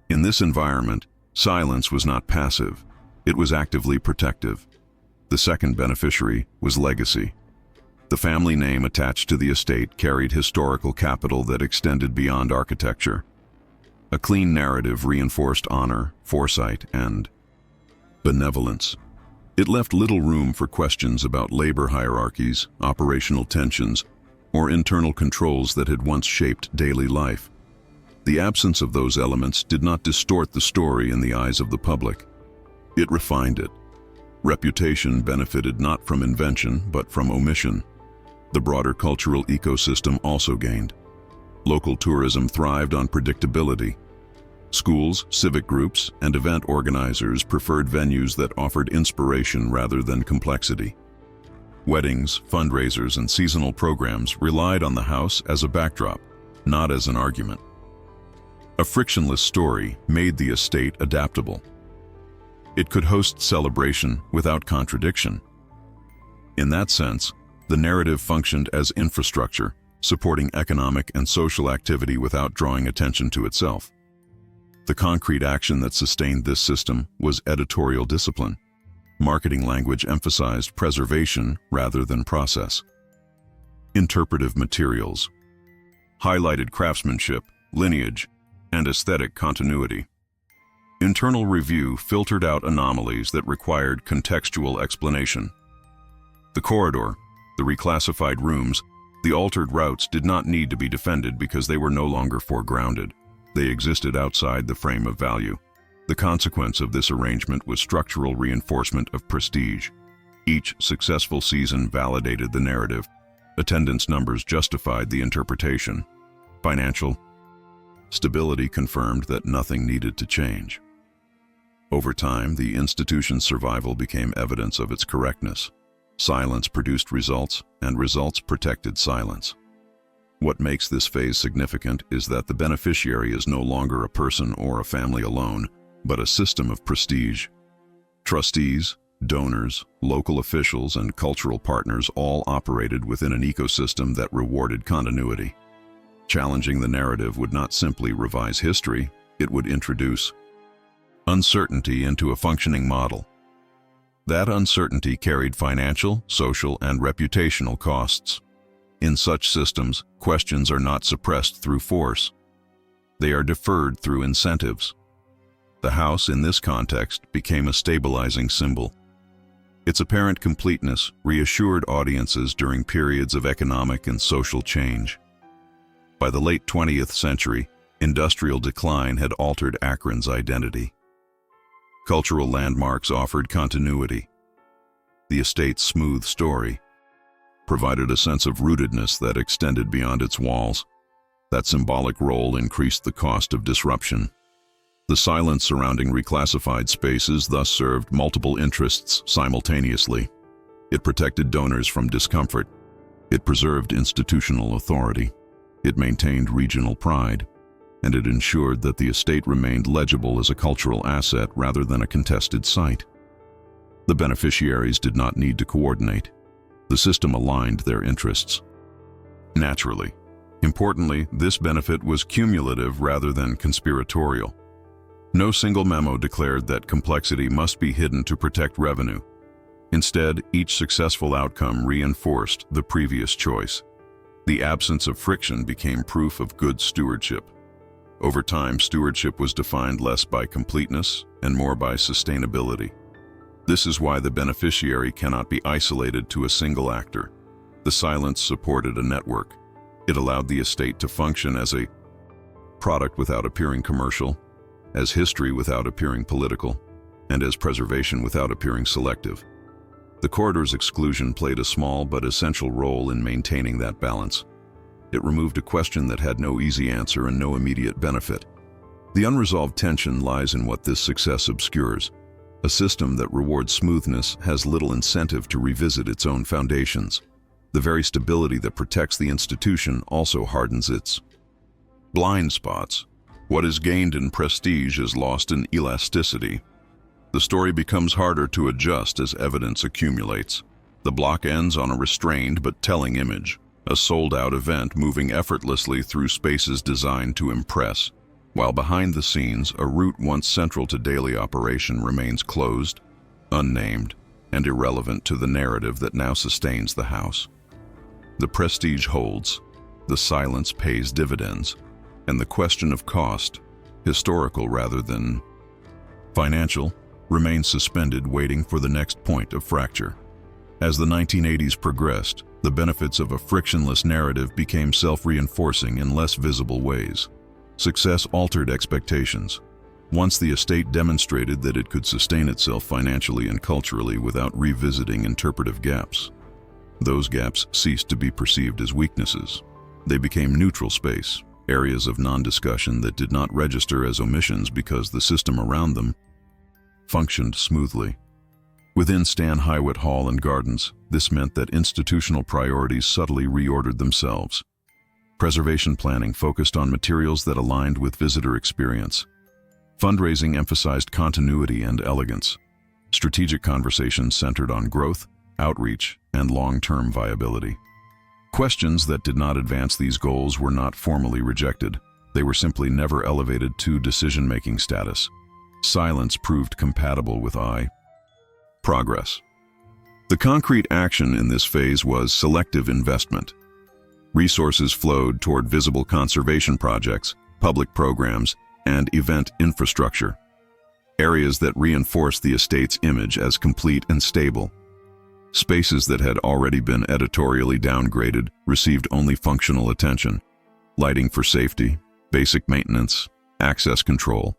In this environment, silence was not passive, it was actively protective. The second beneficiary was legacy. The family name attached to the estate carried historical capital that extended beyond architecture. A clean narrative reinforced honor, foresight, and benevolence. It left little room for questions about labor hierarchies, operational tensions, or internal controls that had once shaped daily life. The absence of those elements did not distort the story in the eyes of the public. It refined it. Reputation benefited not from invention, but from omission. The broader cultural ecosystem also gained. Local tourism thrived on predictability. Schools, civic groups, and event organizers preferred venues that offered inspiration rather than complexity. Weddings, fundraisers, and seasonal programs relied on the house as a backdrop, not as an argument. A frictionless story made the estate adaptable. It could host celebration without contradiction. In that sense, the narrative functioned as infrastructure, supporting economic and social activity without drawing attention to itself. The concrete action that sustained this system was editorial discipline. Marketing language emphasized preservation rather than process. Interpretive materials highlighted craftsmanship, lineage, and aesthetic continuity. Internal review filtered out anomalies that required contextual explanation. The corridor, the reclassified rooms, the altered routes did not need to be defended because they were no longer foregrounded. They existed outside the frame of value. The consequence of this arrangement was structural reinforcement of prestige. Each successful season validated the narrative. Attendance numbers justified the interpretation. Financial stability confirmed that nothing needed to change. Over time, the institution's survival became evidence of its correctness. Silence produced results, and results protected silence. What makes this phase significant is that the beneficiary is no longer a person or a family alone, but a system of prestige. Trustees, donors, local officials, and cultural partners all operated within an ecosystem that rewarded continuity. Challenging the narrative would not simply revise history, it would introduce uncertainty into a functioning model. That uncertainty carried financial, social, and reputational costs. In such systems, questions are not suppressed through force. They are deferred through incentives. The house, in this context, became a stabilizing symbol. Its apparent completeness reassured audiences during periods of economic and social change. By the late 20th century, industrial decline had altered Akron's identity. Cultural landmarks offered continuity. The estate's smooth story provided a sense of rootedness that extended beyond its walls. That symbolic role increased the cost of disruption. The silence surrounding reclassified spaces thus served multiple interests simultaneously. It protected donors from discomfort. It preserved institutional authority. It maintained regional pride. And it ensured that the estate remained legible as a cultural asset rather than a contested site. The beneficiaries did not need to coordinate. The system aligned their interests. Naturally. Importantly, this benefit was cumulative rather than conspiratorial. No single memo declared that complexity must be hidden to protect revenue. Instead, each successful outcome reinforced the previous choice. The absence of friction became proof of good stewardship. Over time, stewardship was defined less by completeness and more by sustainability. This is why the beneficiary cannot be isolated to a single actor. The silence supported a network. It allowed the estate to function as a product without appearing commercial, as history without appearing political, and as preservation without appearing selective. The corridor's exclusion played a small but essential role in maintaining that balance. It removed a question that had no easy answer and no immediate benefit. The unresolved tension lies in what this success obscures. A system that rewards smoothness has little incentive to revisit its own foundations. The very stability that protects the institution also hardens its blind spots. What is gained in prestige is lost in elasticity. The story becomes harder to adjust as evidence accumulates. The block ends on a restrained but telling image, a sold-out event moving effortlessly through spaces designed to impress, while behind the scenes, a route once central to daily operation remains closed, unnamed, and irrelevant to the narrative that now sustains the house. The prestige holds, the silence pays dividends, and the question of cost, historical rather than financial, remains suspended waiting for the next point of fracture. As the 1980s progressed, the benefits of a frictionless narrative became self-reinforcing in less visible ways. Success altered expectations. Once the estate demonstrated that it could sustain itself financially and culturally without revisiting interpretive gaps, those gaps ceased to be perceived as weaknesses. They became neutral space, areas of non-discussion that did not register as omissions because the system around them functioned smoothly. Within Stan Hywet Hall and Gardens, this meant that institutional priorities subtly reordered themselves. Preservation planning focused on materials that aligned with visitor experience. Fundraising emphasized continuity and elegance. Strategic conversations centered on growth, outreach, and long-term viability. Questions that did not advance these goals were not formally rejected. They were simply never elevated to decision-making status. Silence proved compatible with progress. The concrete action in this phase was selective investment. Resources flowed toward visible conservation projects, public programs, and event infrastructure, areas that reinforced the estate's image as complete and stable. Spaces that had already been editorially downgraded received only functional attention: lighting for safety, basic maintenance, access control.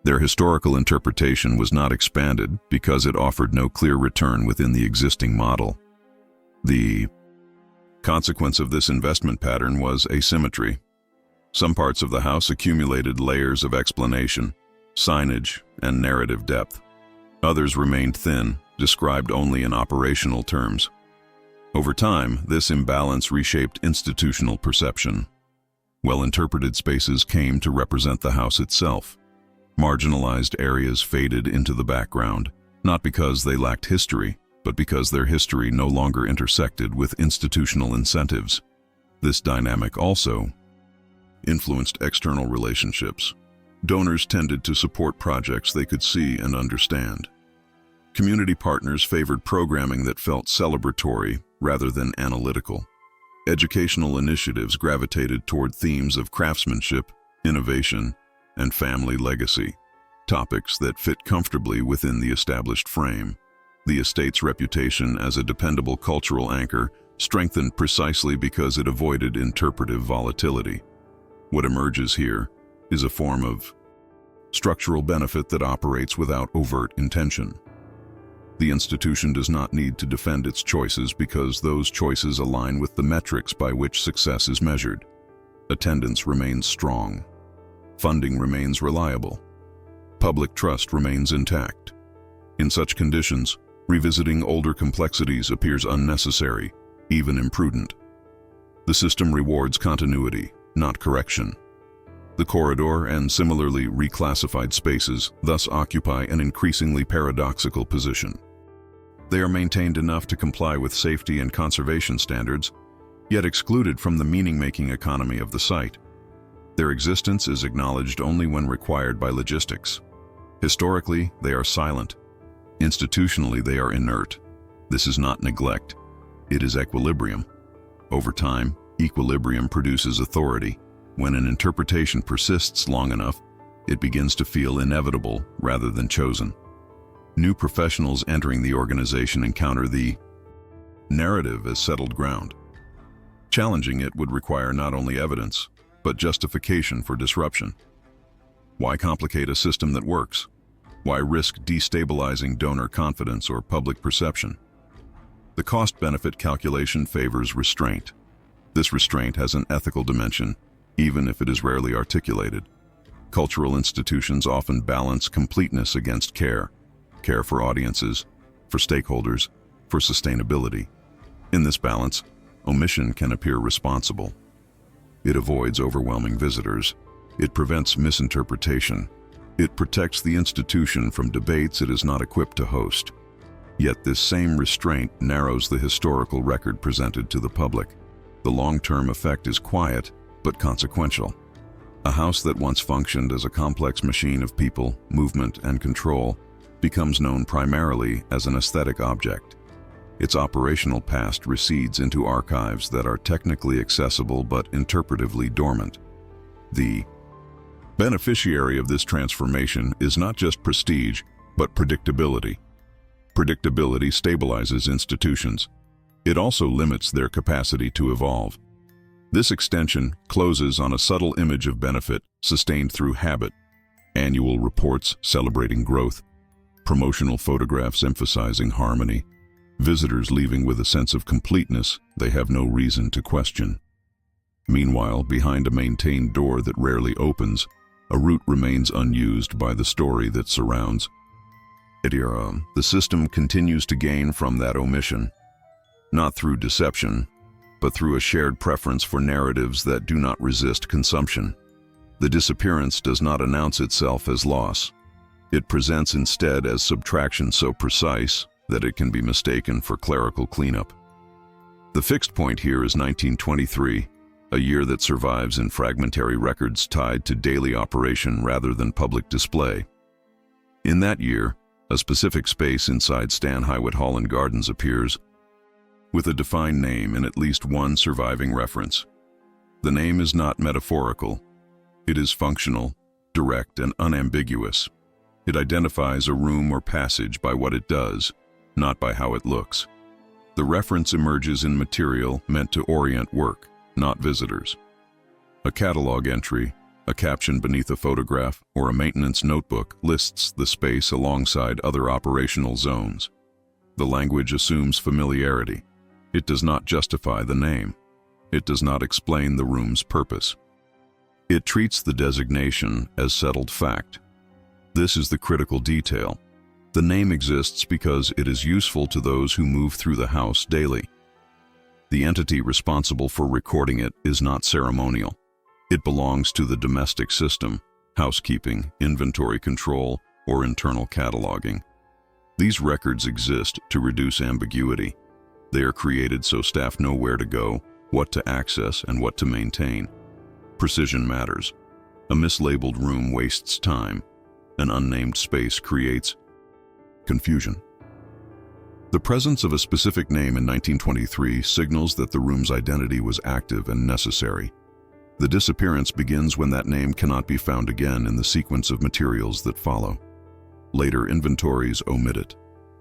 Their historical interpretation was not expanded because it offered no clear return within the existing model. The consequence of this investment pattern was asymmetry. Some parts of the house accumulated layers of explanation, signage, and narrative depth. Others remained thin, described only in operational terms. Over time, this imbalance reshaped institutional perception. Well-interpreted spaces came to represent the house itself. Marginalized areas faded into the background, not because they lacked history, but because their history no longer intersected with institutional incentives. This dynamic also influenced external relationships. Donors tended to support projects they could see and understand. Community partners favored programming that felt celebratory rather than analytical. Educational initiatives gravitated toward themes of craftsmanship, innovation, and family legacy, topics that fit comfortably within the established frame. The estate's reputation as a dependable cultural anchor strengthened precisely because it avoided interpretive volatility. What emerges here is a form of structural benefit that operates without overt intention. The institution does not need to defend its choices because those choices align with the metrics by which success is measured. Attendance remains strong. Funding remains reliable. Public trust remains intact. In such conditions, revisiting older complexities appears unnecessary, even imprudent. The system rewards continuity, not correction. The corridor and similarly reclassified spaces thus occupy an increasingly paradoxical position. They are maintained enough to comply with safety and conservation standards, yet excluded from the meaning-making economy of the site. Their existence is acknowledged only when required by logistics. Historically, they are silent. Institutionally, they are inert. This is not neglect. It is equilibrium. Over time, equilibrium produces authority. When an interpretation persists long enough, it begins to feel inevitable rather than chosen. New professionals entering the organization encounter the narrative as settled ground. Challenging it would require not only evidence, but justification for disruption. Why complicate a system that works? Why risk destabilizing donor confidence or public perception? The cost-benefit calculation favors restraint. This restraint has an ethical dimension, even if it is rarely articulated. Cultural institutions often balance completeness against care for audiences, for stakeholders, for sustainability. In this balance, omission can appear responsible. It avoids overwhelming visitors. It prevents misinterpretation. It protects the institution from debates it is not equipped to host. Yet this same restraint narrows the historical record presented to the public. The long-term effect is quiet, but consequential. A house that once functioned as a complex machine of people, movement, and control becomes known primarily as an aesthetic object. Its operational past recedes into archives that are technically accessible but interpretively dormant. The beneficiary of this transformation is not just prestige, but predictability. Predictability stabilizes institutions. It also limits their capacity to evolve. This extension closes on a subtle image of benefit sustained through habit. Annual reports celebrating growth, promotional photographs emphasizing harmony, visitors leaving with a sense of completeness they have no reason to question. Meanwhile, behind a maintained door that rarely opens, a route remains unused by the story that surrounds. The system continues to gain from that omission, not through deception, but through a shared preference for narratives that do not resist consumption. The disappearance does not announce itself as loss. It presents instead as subtraction so precise that it can be mistaken for clerical cleanup. The fixed point here is 1923, a year that survives in fragmentary records tied to daily operation rather than public display. In that year, a specific space inside Stan Hywet Hall and Gardens appears, with a defined name and at least one surviving reference. The name is not metaphorical. It is functional, direct, and unambiguous. It identifies a room or passage by what it does, not by how it looks. The reference emerges in material meant to orient work, not visitors. A catalog entry, a caption beneath a photograph, or a maintenance notebook lists the space alongside other operational zones. The language assumes familiarity. It does not justify the name. It does not explain the room's purpose. It treats the designation as settled fact. This is the critical detail. The name exists because it is useful to those who move through the house daily. The entity responsible for recording it is not ceremonial. It belongs to the domestic system, housekeeping, inventory control, or internal cataloging. These records exist to reduce ambiguity. They are created so staff know where to go, what to access, and what to maintain. Precision matters. A mislabeled room wastes time. An unnamed space creates confusion. The presence of a specific name in 1923 signals that the room's identity was active and necessary. The disappearance begins when that name cannot be found again in the sequence of materials that follow. Later inventories omit it.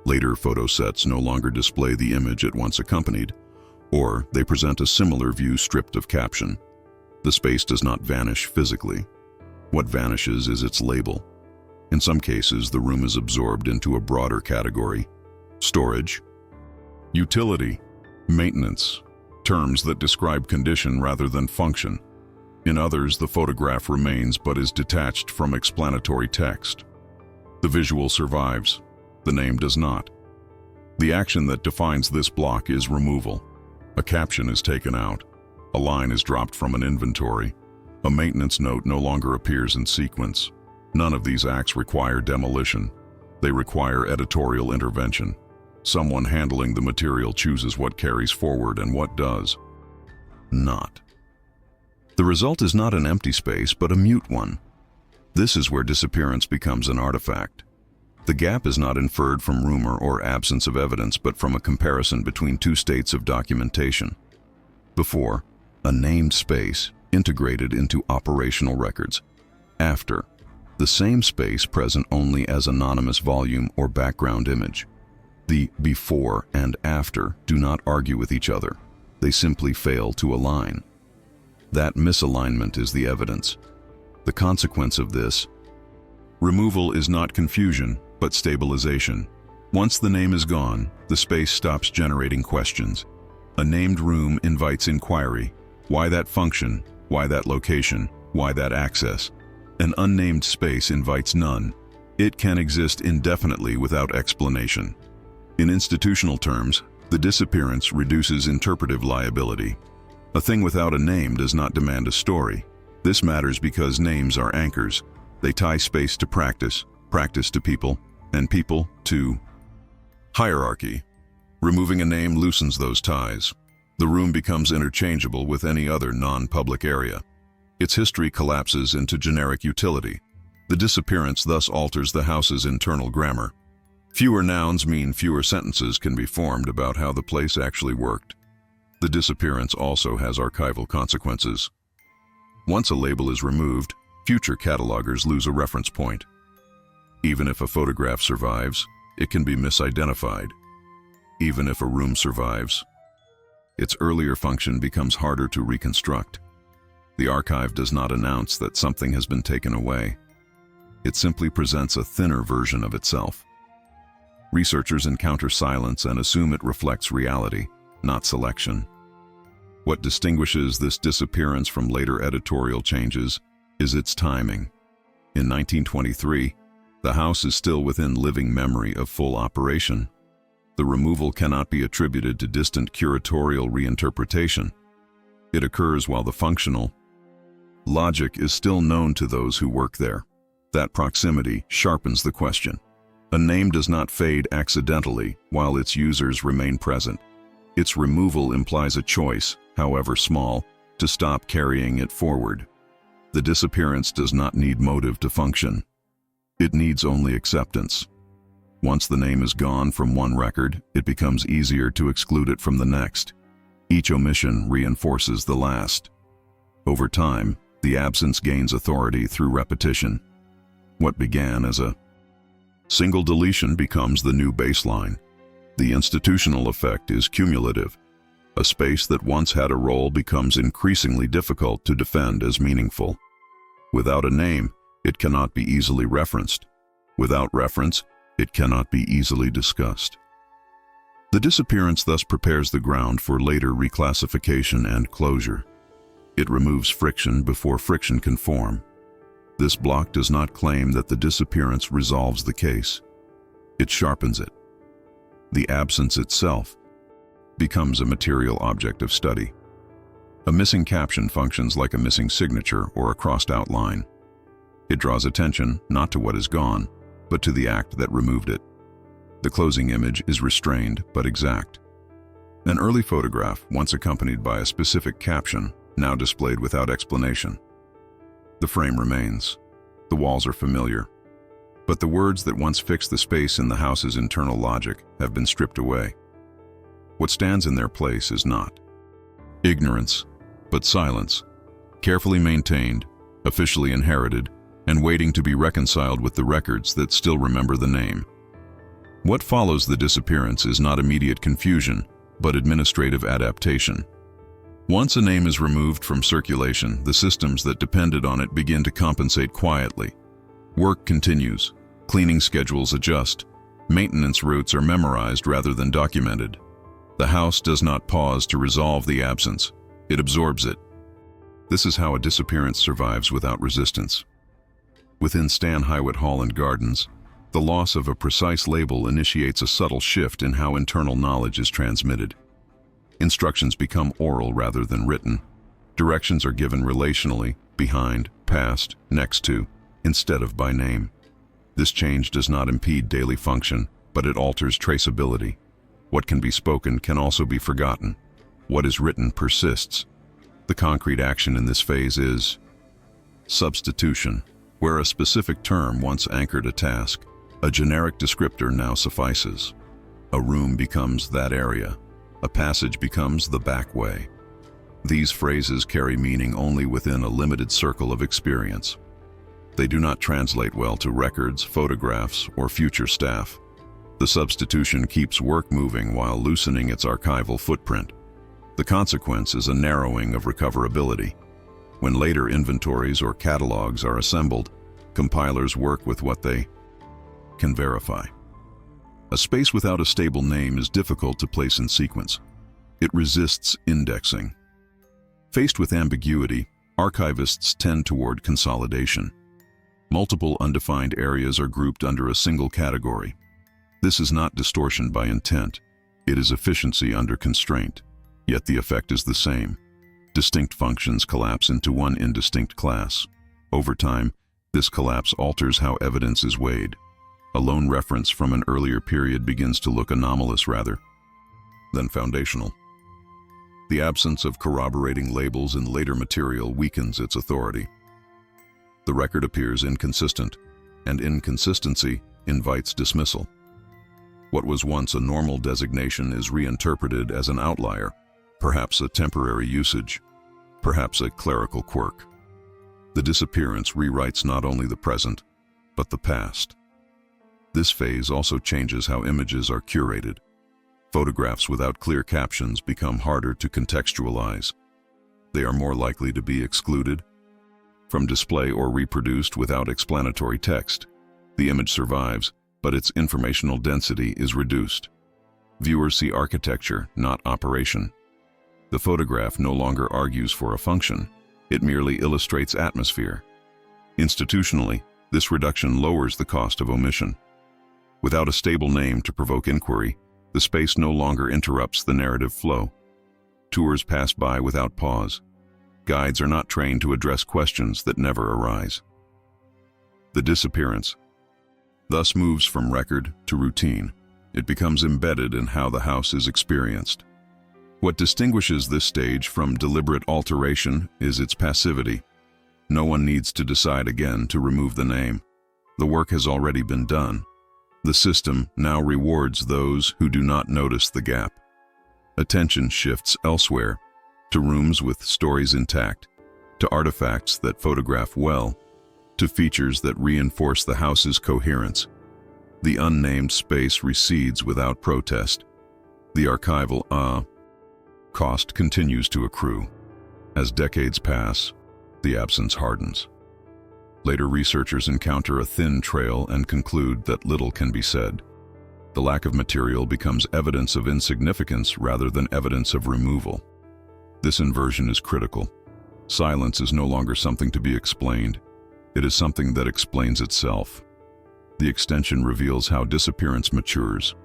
Later photo sets no longer display the image it once accompanied, or they present a similar view stripped of caption. The space does not vanish physically. What vanishes is its label. In some cases, the room is absorbed into a broader category, Storage. Utility. Maintenance. Terms that describe condition rather than function. In others, the photograph remains but is detached from explanatory text. The visual survives. The name does not. The action that defines this block is removal. A caption is taken out. A line is dropped from an inventory. A maintenance note no longer appears in sequence. None of these acts require demolition. They require editorial intervention. Someone handling the material chooses what carries forward and what does not. The result is not an empty space, but a mute one. This is where disappearance becomes an artifact. The gap is not inferred from rumor or absence of evidence, but from a comparison between two states of documentation. Before, a named space integrated into operational records. After, the same space present only as anonymous volume or background image. The before and after do not argue with each other. They simply fail to align. That misalignment is the evidence. The consequence of this: removal is not confusion, but stabilization. Once the name is gone, the space stops generating questions. A named room invites inquiry. Why that function? Why that location? Why that access? An unnamed space invites none. It can exist indefinitely without explanation. In institutional terms, the disappearance reduces interpretive liability. A thing without a name does not demand a story. This matters because names are anchors. They tie space to practice, practice to people, and people to hierarchy. Removing a name loosens those ties. The room becomes interchangeable with any other non-public area. Its history collapses into generic utility. The disappearance thus alters the house's internal grammar. Fewer nouns mean fewer sentences can be formed about how the place actually worked. The disappearance also has archival consequences. Once a label is removed, future catalogers lose a reference point. Even if a photograph survives, it can be misidentified. Even if a room survives, its earlier function becomes harder to reconstruct. The archive does not announce that something has been taken away. It simply presents a thinner version of itself. Researchers encounter silence and assume it reflects reality, not selection. What distinguishes this disappearance from later editorial changes is its timing. In 1923, the house is still within living memory of full operation. The removal cannot be attributed to distant curatorial reinterpretation. It occurs while the functional logic is still known to those who work there. That proximity sharpens the question. A name does not fade accidentally while its users remain present. Its removal implies a choice, however small, to stop carrying it forward. The disappearance does not need motive to function. It needs only acceptance. Once the name is gone from one record, it becomes easier to exclude it from the next. Each omission reinforces the last. Over time, the absence gains authority through repetition. What began as a single deletion becomes the new baseline. The institutional effect is cumulative. A space that once had a role becomes increasingly difficult to defend as meaningful. Without a name, it cannot be easily referenced. Without reference, it cannot be easily discussed. The disappearance thus prepares the ground for later reclassification and closure. It removes friction before friction can form. This block does not claim that the disappearance resolves the case. It sharpens it. The absence itself becomes a material object of study. A missing caption functions like a missing signature or a crossed-out line. It draws attention not to what is gone, but to the act that removed it. The closing image is restrained but exact. An early photograph, once accompanied by a specific caption, now displayed without explanation. The frame remains. The walls are familiar. But the words that once fixed the space in the house's internal logic have been stripped away. What stands in their place is not ignorance, but silence, carefully maintained, officially inherited, and waiting to be reconciled with the records that still remember the name. What follows the disappearance is not immediate confusion, but administrative adaptation. Once a name is removed from circulation, the systems that depended on it begin to compensate quietly. Work continues, cleaning schedules adjust, Maintenance routes are memorized rather than documented. The house does not pause to resolve the absence. It absorbs it. This is how a disappearance survives without resistance. Within Stan Hywet Hall and Gardens, the loss of a precise label initiates a subtle shift in how internal knowledge is transmitted. Instructions become oral rather than written. Directions are given relationally, behind, past, next to, instead of by name. This change does not impede daily function, but it alters traceability. What can be spoken can also be forgotten. What is written persists. The concrete action in this phase is substitution, where a specific term once anchored a task. A generic descriptor now suffices. A room becomes that area. A passage becomes the back way. These phrases carry meaning only within a limited circle of experience. They do not translate well to records, photographs, or future staff. The substitution keeps work moving while loosening its archival footprint. The consequence is a narrowing of recoverability. When later inventories or catalogs are assembled, compilers work with what they can verify. A space without a stable name is difficult to place in sequence. It resists indexing. Faced with ambiguity, archivists tend toward consolidation. Multiple undefined areas are grouped under a single category. This is not distortion by intent. It is efficiency under constraint. Yet the effect is the same. Distinct functions collapse into one indistinct class. Over time, this collapse alters how evidence is weighed. A lone reference from an earlier period begins to look anomalous rather than foundational. The absence of corroborating labels in later material weakens its authority. The record appears inconsistent, and inconsistency invites dismissal. What was once a normal designation is reinterpreted as an outlier, perhaps a temporary usage, perhaps a clerical quirk. The disappearance rewrites not only the present, but the past. This phase also changes how images are curated. Photographs without clear captions become harder to contextualize. They are more likely to be excluded from display or reproduced without explanatory text. The image survives, but its informational density is reduced. Viewers see architecture, not operation. The photograph no longer argues for a function. It merely illustrates atmosphere. Institutionally, this reduction lowers the cost of omission. Without a stable name to provoke inquiry, the space no longer interrupts the narrative flow. Tours pass by without pause. Guides are not trained to address questions that never arise. The disappearance thus moves from record to routine. It becomes embedded in how the house is experienced. What distinguishes this stage from deliberate alteration is its passivity. No one needs to decide again to remove the name. The work has already been done. The system now rewards those who do not notice the gap. Attention shifts elsewhere, to rooms with stories intact, to artifacts that photograph well, to features that reinforce the house's coherence. The unnamed space recedes without protest. The archival cost continues to accrue. As decades pass, the absence hardens. Later researchers encounter a thin trail and conclude that little can be said. The lack of material becomes evidence of insignificance rather than evidence of removal. This inversion is critical. Silence is no longer something to be explained. It is something that explains itself. The extension reveals how disappearance matures.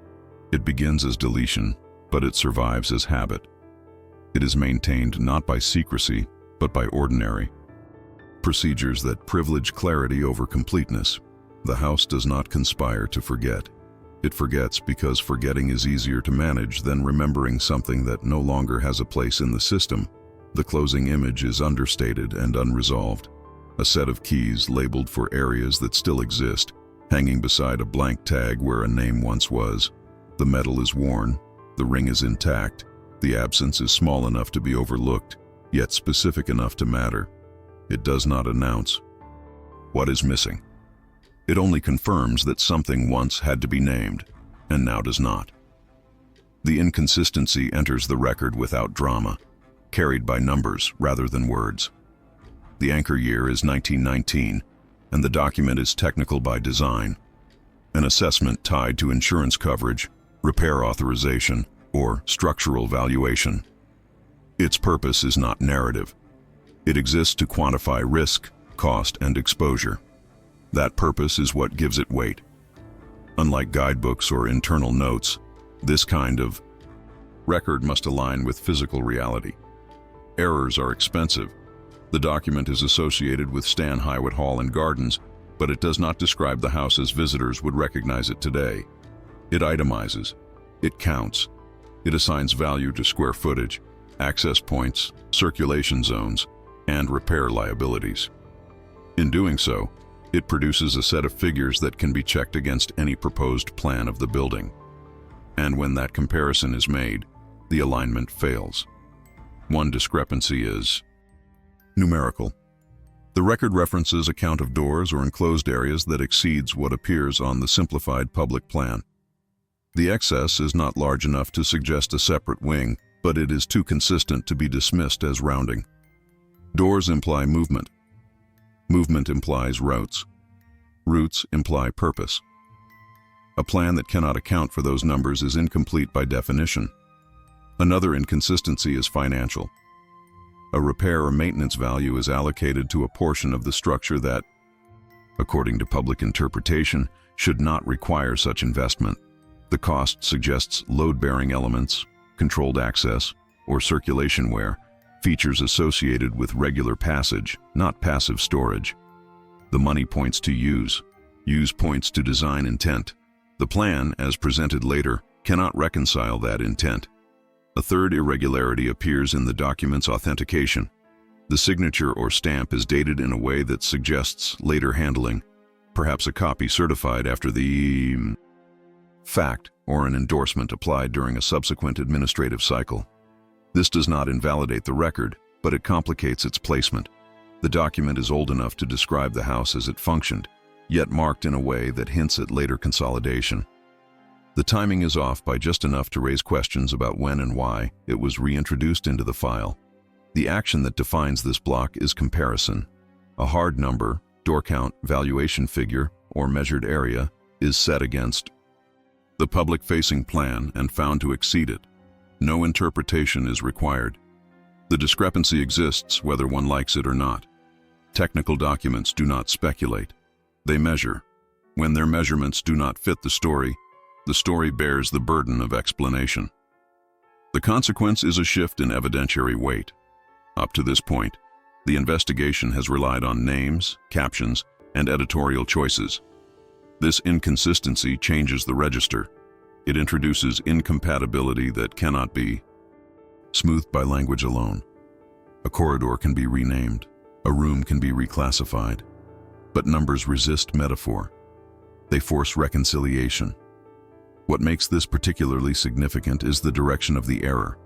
It begins as deletion, but it survives as habit. It is maintained not by secrecy, but by ordinary procedures that privilege clarity over completeness. The house does not conspire to forget. It forgets because forgetting is easier to manage than remembering something that no longer has a place in the system. The closing image is understated and unresolved. A set of keys labeled for areas that still exist, hanging beside a blank tag where a name once was. The metal is worn, the ring is intact, the absence is small enough to be overlooked, yet specific enough to matter. It does not announce what is missing. It only confirms that something once had to be named, and now does not. The inconsistency enters the record without drama, carried by numbers rather than words. The anchor year is 1919, and the document is technical by design. an assessment tied to insurance coverage, repair authorization, or structural valuation. Its purpose is not narrative. It exists to quantify risk, cost, and exposure. That purpose is what gives it weight. Unlike guidebooks or internal notes, this kind of record must align with physical reality. Errors are expensive. The document is associated with Stan Hywet Hall and Gardens, but it does not describe the house as visitors would recognize it today. It itemizes. It counts. It assigns value to square footage, access points, circulation zones, and repair liabilities. In doing so, it produces a set of figures that can be checked against any proposed plan of the building. And when that comparison is made, the alignment fails. One discrepancy is numerical. The record references a count of doors or enclosed areas that exceeds what appears on the simplified public plan. The excess is not large enough to suggest a separate wing, but it is too consistent to be dismissed as rounding. Doors imply movement. Movement implies routes. Routes imply purpose. A plan that cannot account for those numbers is incomplete by definition. Another inconsistency is financial. A repair or maintenance value is allocated to a portion of the structure that, according to public interpretation, should not require such investment. The cost suggests load-bearing elements, controlled access, or circulation wear, features associated with regular passage, not passive storage. The money points to use. Use points to design intent. The plan, as presented later, cannot reconcile that intent. A third irregularity appears in the document's authentication. The signature or stamp is dated in a way that suggests later handling, perhaps a copy certified after the fact or an endorsement applied during a subsequent administrative cycle. This does not invalidate the record, but it complicates its placement. The document is old enough to describe the house as it functioned, yet marked in a way that hints at later consolidation. The timing is off by just enough to raise questions about when and why it was reintroduced into the file. The action that defines this block is comparison. A hard number, door count, valuation figure, or measured area is set against the public-facing plan and found to exceed it. No interpretation is required. The discrepancy exists whether one likes it or not. Technical documents do not speculate. They measure. When their measurements do not fit the story bears the burden of explanation. The consequence is a shift in evidentiary weight. Up to this point, the investigation has relied on names, captions, and editorial choices. This inconsistency changes the register. It introduces incompatibility that cannot be smoothed by language alone. A corridor can be renamed. A room can be reclassified. But numbers resist metaphor. They force reconciliation. What makes this particularly significant is the direction of the error.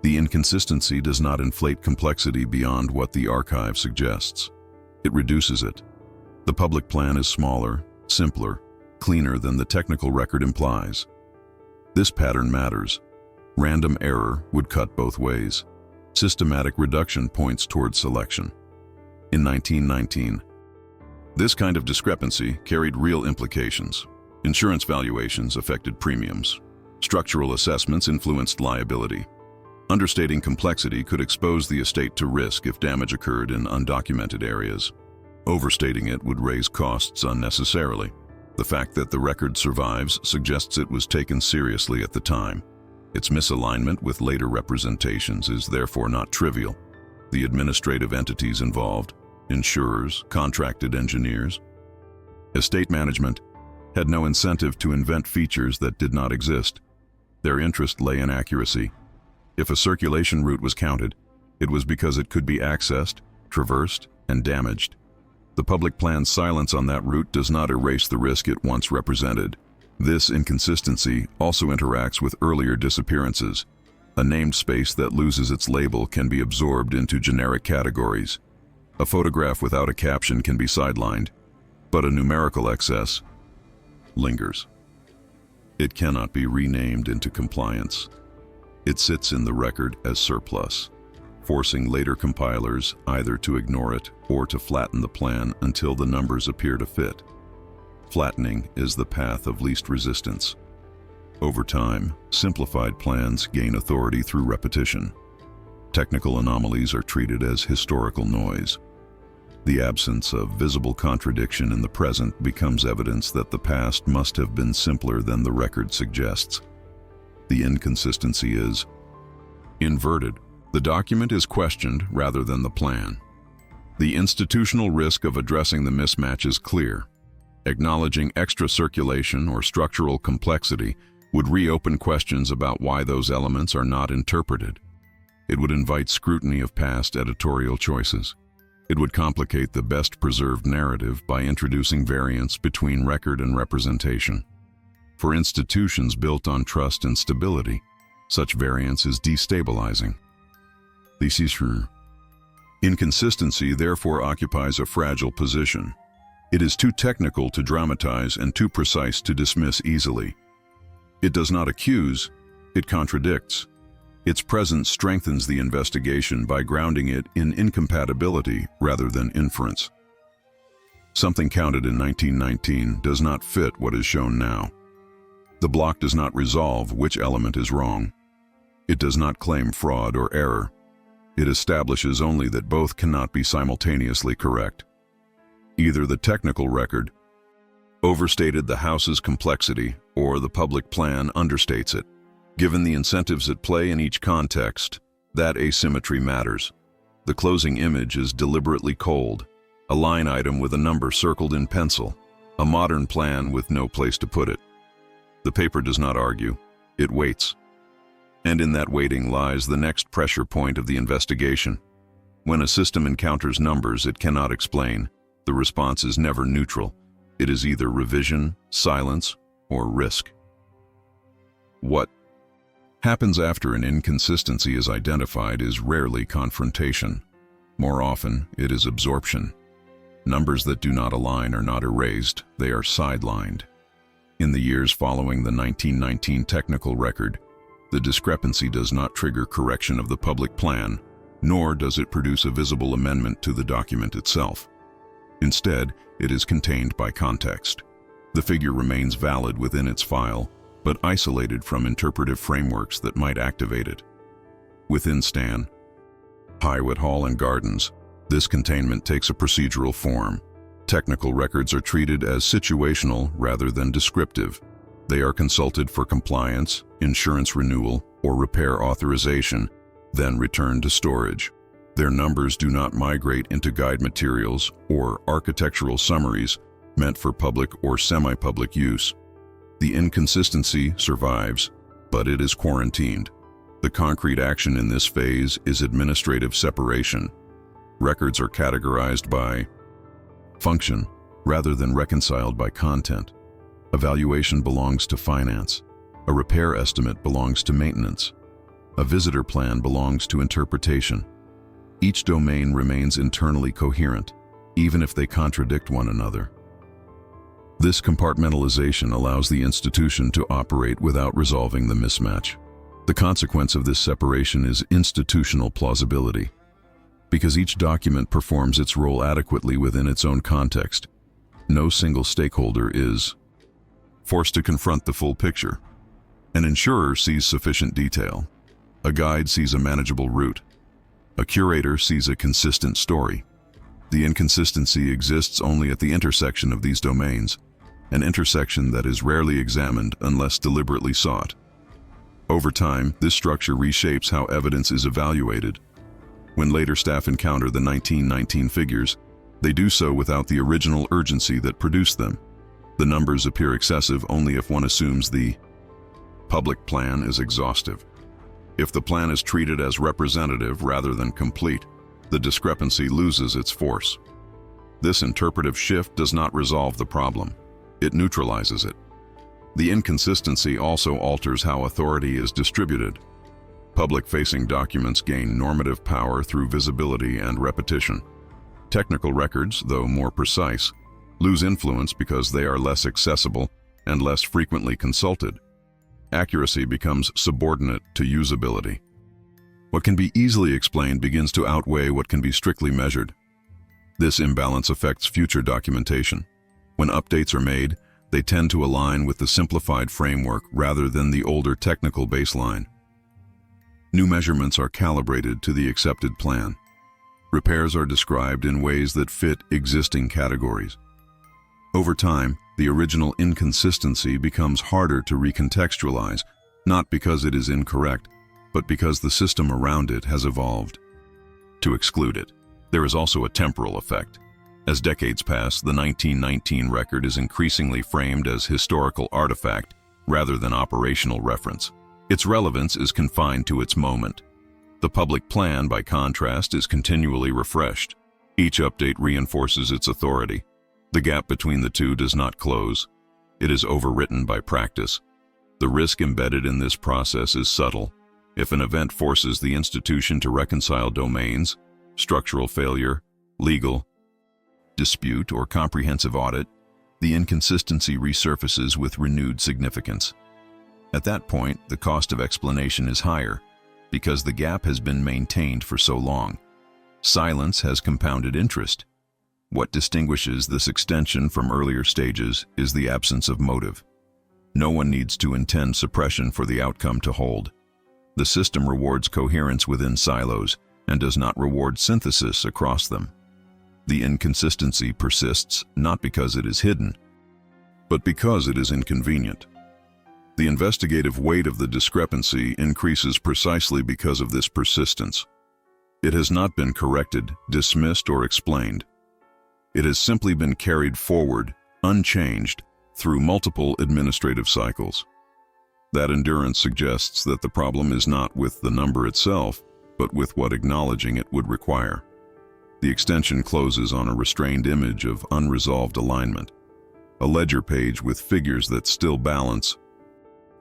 The inconsistency does not inflate complexity beyond what the archive suggests. It reduces it. The public plan is smaller, simpler, cleaner than the technical record implies. This pattern matters. Random error would cut both ways. Systematic reduction points towards selection. In 1919, this kind of discrepancy carried real implications. Insurance valuations affected premiums. Structural assessments influenced liability. Understating complexity could expose the estate to risk if damage occurred in undocumented areas. Overstating it would raise costs unnecessarily. The fact that the record survives suggests it was taken seriously at the time. Its misalignment with later representations is therefore not trivial. The administrative entities involved, insurers, contracted engineers, estate management, had no incentive to invent features that did not exist. Their interest lay in accuracy. If a circulation route was counted, it was because it could be accessed, traversed, and damaged. The public plan's silence on that route does not erase the risk it once represented. This inconsistency also interacts with earlier disappearances. A named space that loses its label can be absorbed into generic categories. A photograph without a caption can be sidelined, but a numerical excess lingers. It cannot be renamed into compliance. It sits in the record as surplus, forcing later compilers either to ignore it or to flatten the plan until the numbers appear to fit. Flattening is the path of least resistance. Over time, simplified plans gain authority through repetition. Technical anomalies are treated as historical noise. The absence of visible contradiction in the present becomes evidence that the past must have been simpler than the record suggests. The inconsistency is inverted. The document is questioned rather than the plan. The institutional risk of addressing the mismatch is clear. Acknowledging extra circulation or structural complexity would reopen questions about why those elements are not interpreted. It would invite scrutiny of past editorial choices. It would complicate the best-preserved narrative by introducing variance between record and representation. For institutions built on trust and stability, such variance is destabilizing. The inconsistency therefore occupies a fragile position. It is too technical to dramatize and too precise to dismiss easily. It does not accuse, it contradicts. Its presence strengthens the investigation by grounding it in incompatibility rather than inference. Something counted in 1919 does not fit what is shown now. The block does not resolve which element is wrong. It does not claim fraud or error. It establishes only that both cannot be simultaneously correct. Either the technical record overstated the house's complexity or the public plan understates it. Given the incentives at play in each context, that asymmetry matters. The closing image is deliberately cold, a line item with a number circled in pencil, a modern plan with no place to put it. The paper does not argue, it waits. And in that waiting lies the next pressure point of the investigation. When a system encounters numbers it cannot explain, the response is never neutral. It is either revision, silence, or risk. What happens after an inconsistency is identified is rarely confrontation. More often, it is absorption. Numbers that do not align are not erased, they are sidelined. In the years following the 1919 technical record, the discrepancy does not trigger correction of the public plan, nor does it produce a visible amendment to the document itself. Instead, it is contained by context. The figure remains valid within its file, but isolated from interpretive frameworks that might activate it. Within Stan Hywet Hall and Gardens, this containment takes a procedural form. Technical records are treated as situational rather than descriptive. They are consulted for compliance, insurance renewal, or repair authorization, then returned to storage. Their numbers do not migrate into guide materials or architectural summaries meant for public or semi-public use. The inconsistency survives, but it is quarantined. The concrete action in this phase is administrative separation. Records are categorized by function rather than reconciled by content. Evaluation belongs to finance. A repair estimate belongs to maintenance. A visitor plan belongs to interpretation. Each domain remains internally coherent, even if they contradict one another. This compartmentalization allows the institution to operate without resolving the mismatch. The consequence of this separation is institutional plausibility. Because each document performs its role adequately within its own context, no single stakeholder is forced to confront the full picture. An insurer sees sufficient detail. A guide sees a manageable route. A curator sees a consistent story. The inconsistency exists only at the intersection of these domains, an intersection that is rarely examined unless deliberately sought. Over time, this structure reshapes how evidence is evaluated. When later staff encounter the 1919 figures, they do so without the original urgency that produced them. The numbers appear excessive only if one assumes the public plan is exhaustive. If the plan is treated as representative rather than complete, the discrepancy loses its force. This interpretive shift does not resolve the problem. It neutralizes it. The inconsistency also alters how authority is distributed. Public-facing documents gain normative power through visibility and repetition. Technical records, though more precise, lose influence because they are less accessible and less frequently consulted. Accuracy becomes subordinate to usability. What can be easily explained begins to outweigh what can be strictly measured. This imbalance affects future documentation. When updates are made, They tend to align with the simplified framework rather than the older technical baseline. New measurements are calibrated to the accepted plan. Repairs are described in ways that fit existing categories. Over time, the original inconsistency becomes harder to recontextualize, not because it is incorrect, but because the system around it has evolved. To exclude it, there is also a temporal effect. As decades pass, the 1919 record is increasingly framed as historical artifact rather than operational reference. Its relevance is confined to its moment. The public plan, by contrast, is continually refreshed. Each update reinforces its authority. The gap between the two does not close. It is overwritten by practice. The risk embedded in this process is subtle. If an event forces the institution to reconcile domains, structural failure, legal dispute, or comprehensive audit, the inconsistency resurfaces with renewed significance. At that point, the cost of explanation is higher, because the gap has been maintained for so long. Silence has compounded interest. What distinguishes this extension from earlier stages is the absence of motive. No one needs to intend suppression for the outcome to hold. The system rewards coherence within silos and does not reward synthesis across them. The inconsistency persists not because it is hidden, but because it is inconvenient. The investigative weight of the discrepancy increases precisely because of this persistence. It has not been corrected, dismissed, or explained. It has simply been carried forward, unchanged, through multiple administrative cycles. That endurance suggests that the problem is not with the number itself, but with what acknowledging it would require. The extension closes on a restrained image of unresolved alignment, a ledger page with figures that still balance.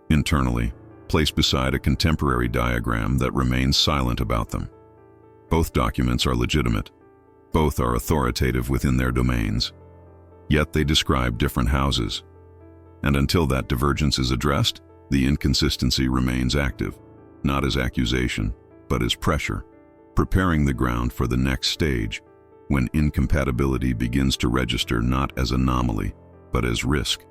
Internally, placed beside a contemporary diagram that remains silent about them. Both documents are legitimate. Both are authoritative within their domains. Yet they describe different houses. And until that divergence is addressed, the inconsistency remains active, not as accusation, but as pressure, preparing the ground for the next stage, when incompatibility begins to register not as anomaly, but as risk.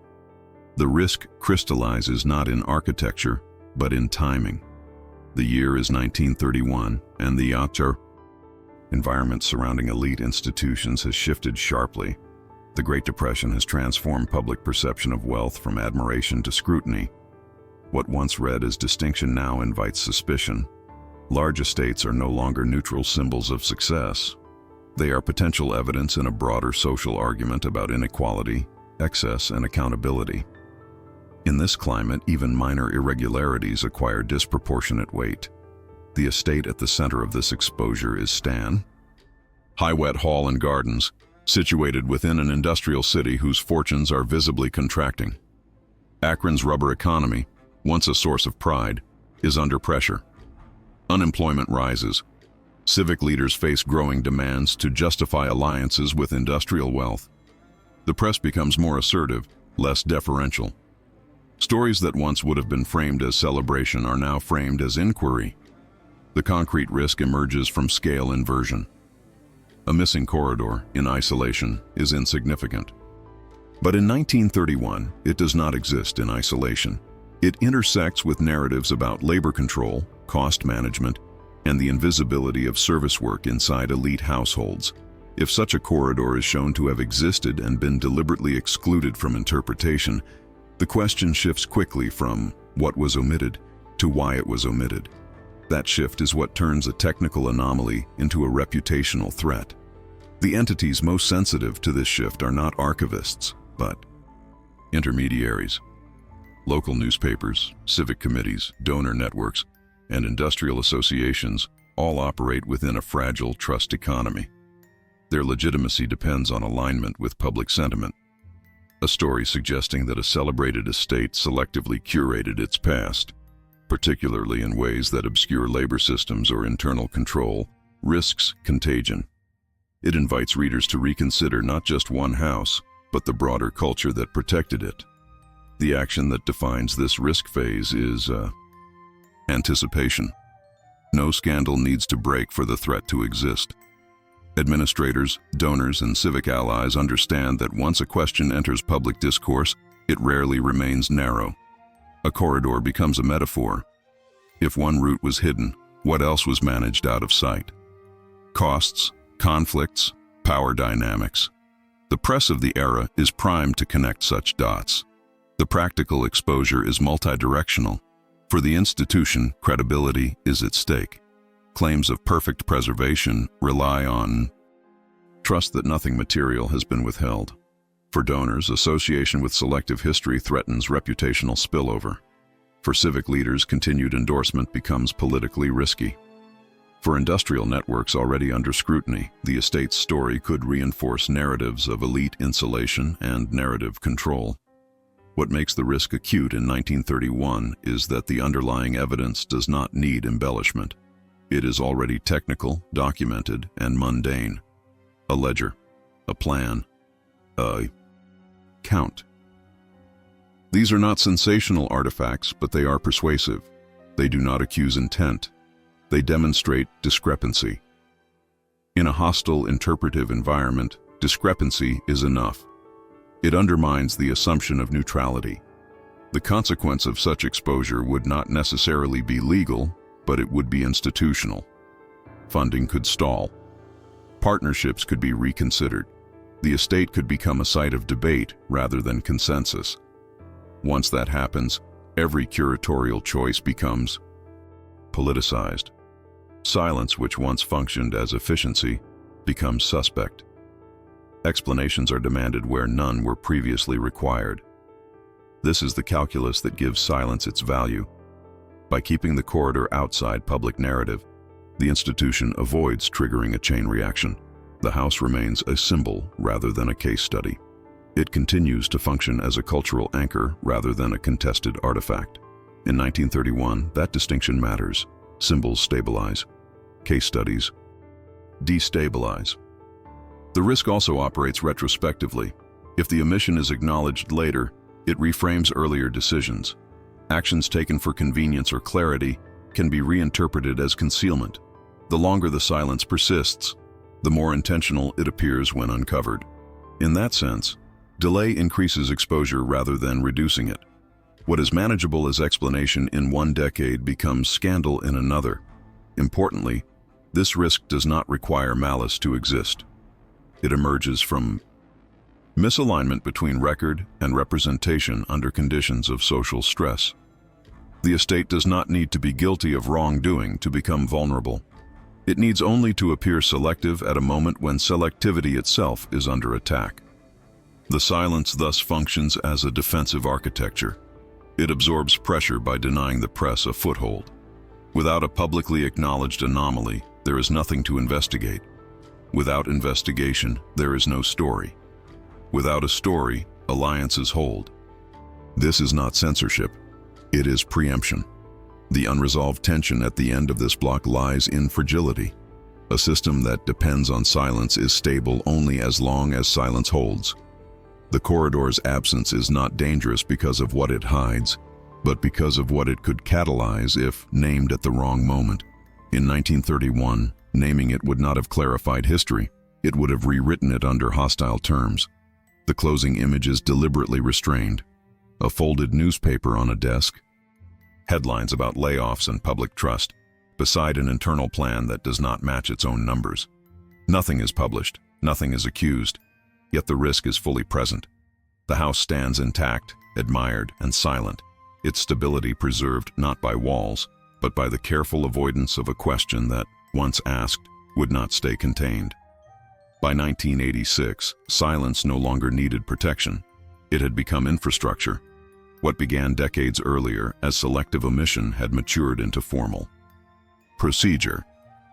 The risk crystallizes not in architecture, but in timing. The year is 1931, and the environment surrounding elite institutions has shifted sharply. The Great Depression has transformed public perception of wealth from admiration to scrutiny. What once read as distinction now invites suspicion. Large estates are no longer neutral symbols of success. They are potential evidence in a broader social argument about inequality, excess, and accountability. In this climate, even minor irregularities acquire disproportionate weight. The estate at the center of this exposure is Stan Hywet Hall and Gardens, situated within an industrial city whose fortunes are visibly contracting. Akron's rubber economy, once a source of pride, is under pressure. Unemployment rises. Civic leaders face growing demands to justify alliances with industrial wealth. The press becomes more assertive, less deferential. Stories that once would have been framed as celebration are now framed as inquiry. The concrete risk emerges from scale inversion. A missing corridor, in isolation, is insignificant. But in 1931, it does not exist in isolation. It intersects with narratives about labor control, cost management, and the invisibility of service work inside elite households. If such a corridor is shown to have existed and been deliberately excluded from interpretation, the question shifts quickly from what was omitted to why it was omitted. That shift is what turns a technical anomaly into a reputational threat. The entities most sensitive to this shift are not archivists, but intermediaries. Local newspapers, civic committees, donor networks, and industrial associations all operate within a fragile trust economy. Their legitimacy depends on alignment with public sentiment. A story suggesting that a celebrated estate selectively curated its past, particularly in ways that obscure labor systems or internal control, risks contagion. It invites readers to reconsider not just one house, but the broader culture that protected it. The action that defines this risk phase is anticipation. No scandal needs to break for the threat to exist. Administrators, donors, and civic allies understand that once a question enters public discourse, it rarely remains narrow. A corridor becomes a metaphor. If one route was hidden, what else was managed out of sight? Costs, conflicts, power dynamics. The press of the era is primed to connect such dots. The practical exposure is multidirectional. For the institution, credibility is at stake. Claims of perfect preservation rely on trust that nothing material has been withheld. For donors, association with selective history threatens reputational spillover. For civic leaders, continued endorsement becomes politically risky. For industrial networks already under scrutiny, the estate's story could reinforce narratives of elite insulation and narrative control. What makes the risk acute in 1931 is that the underlying evidence does not need embellishment. It is already technical, documented, and mundane. A ledger, a plan, a count. These are not sensational artifacts, but they are persuasive. They do not accuse intent. They demonstrate discrepancy. In a hostile interpretive environment, discrepancy is enough. It undermines the assumption of neutrality. The consequence of such exposure would not necessarily be legal, but it would be institutional. Funding could stall. Partnerships could be reconsidered. The estate could become a site of debate rather than consensus. Once that happens, every curatorial choice becomes politicized. Silence, which once functioned as efficiency, becomes suspect. Explanations are demanded where none were previously required. This is the calculus that gives silence its value. By keeping the corridor outside public narrative, the institution avoids triggering a chain reaction. The house remains a symbol rather than a case study. It continues to function as a cultural anchor rather than a contested artifact. In 1931, that distinction matters. Symbols stabilize. Case studies destabilize. The risk also operates retrospectively. If the omission is acknowledged later, it reframes earlier decisions. Actions taken for convenience or clarity can be reinterpreted as concealment. The longer the silence persists, the more intentional it appears when uncovered. In that sense, delay increases exposure rather than reducing it. What is manageable as explanation in one decade becomes scandal in another. Importantly, this risk does not require malice to exist. It emerges from misalignment between record and representation under conditions of social stress. The estate does not need to be guilty of wrongdoing to become vulnerable. It needs only to appear selective at a moment when selectivity itself is under attack. The silence thus functions as a defensive architecture. It absorbs pressure by denying the press a foothold. Without a publicly acknowledged anomaly, there is nothing to investigate. Without investigation, there is no story. Without a story, alliances hold. This is not censorship. It is preemption. The unresolved tension at the end of this block lies in fragility. A system that depends on silence is stable only as long as silence holds. The corridor's absence is not dangerous because of what it hides, but because of what it could catalyze if named at the wrong moment. In 1931, naming it would not have clarified history. It would have rewritten it under hostile terms. The closing image is deliberately restrained. A folded newspaper on a desk. Headlines about layoffs and public trust, beside an internal plan that does not match its own numbers. Nothing is published, nothing is accused, yet the risk is fully present. The house stands intact, admired, and silent, its stability preserved not by walls, but by the careful avoidance of a question that, once asked, would not stay contained. By 1986, silence no longer needed protection. It had become infrastructure. What began decades earlier as selective omission had matured into formal procedure,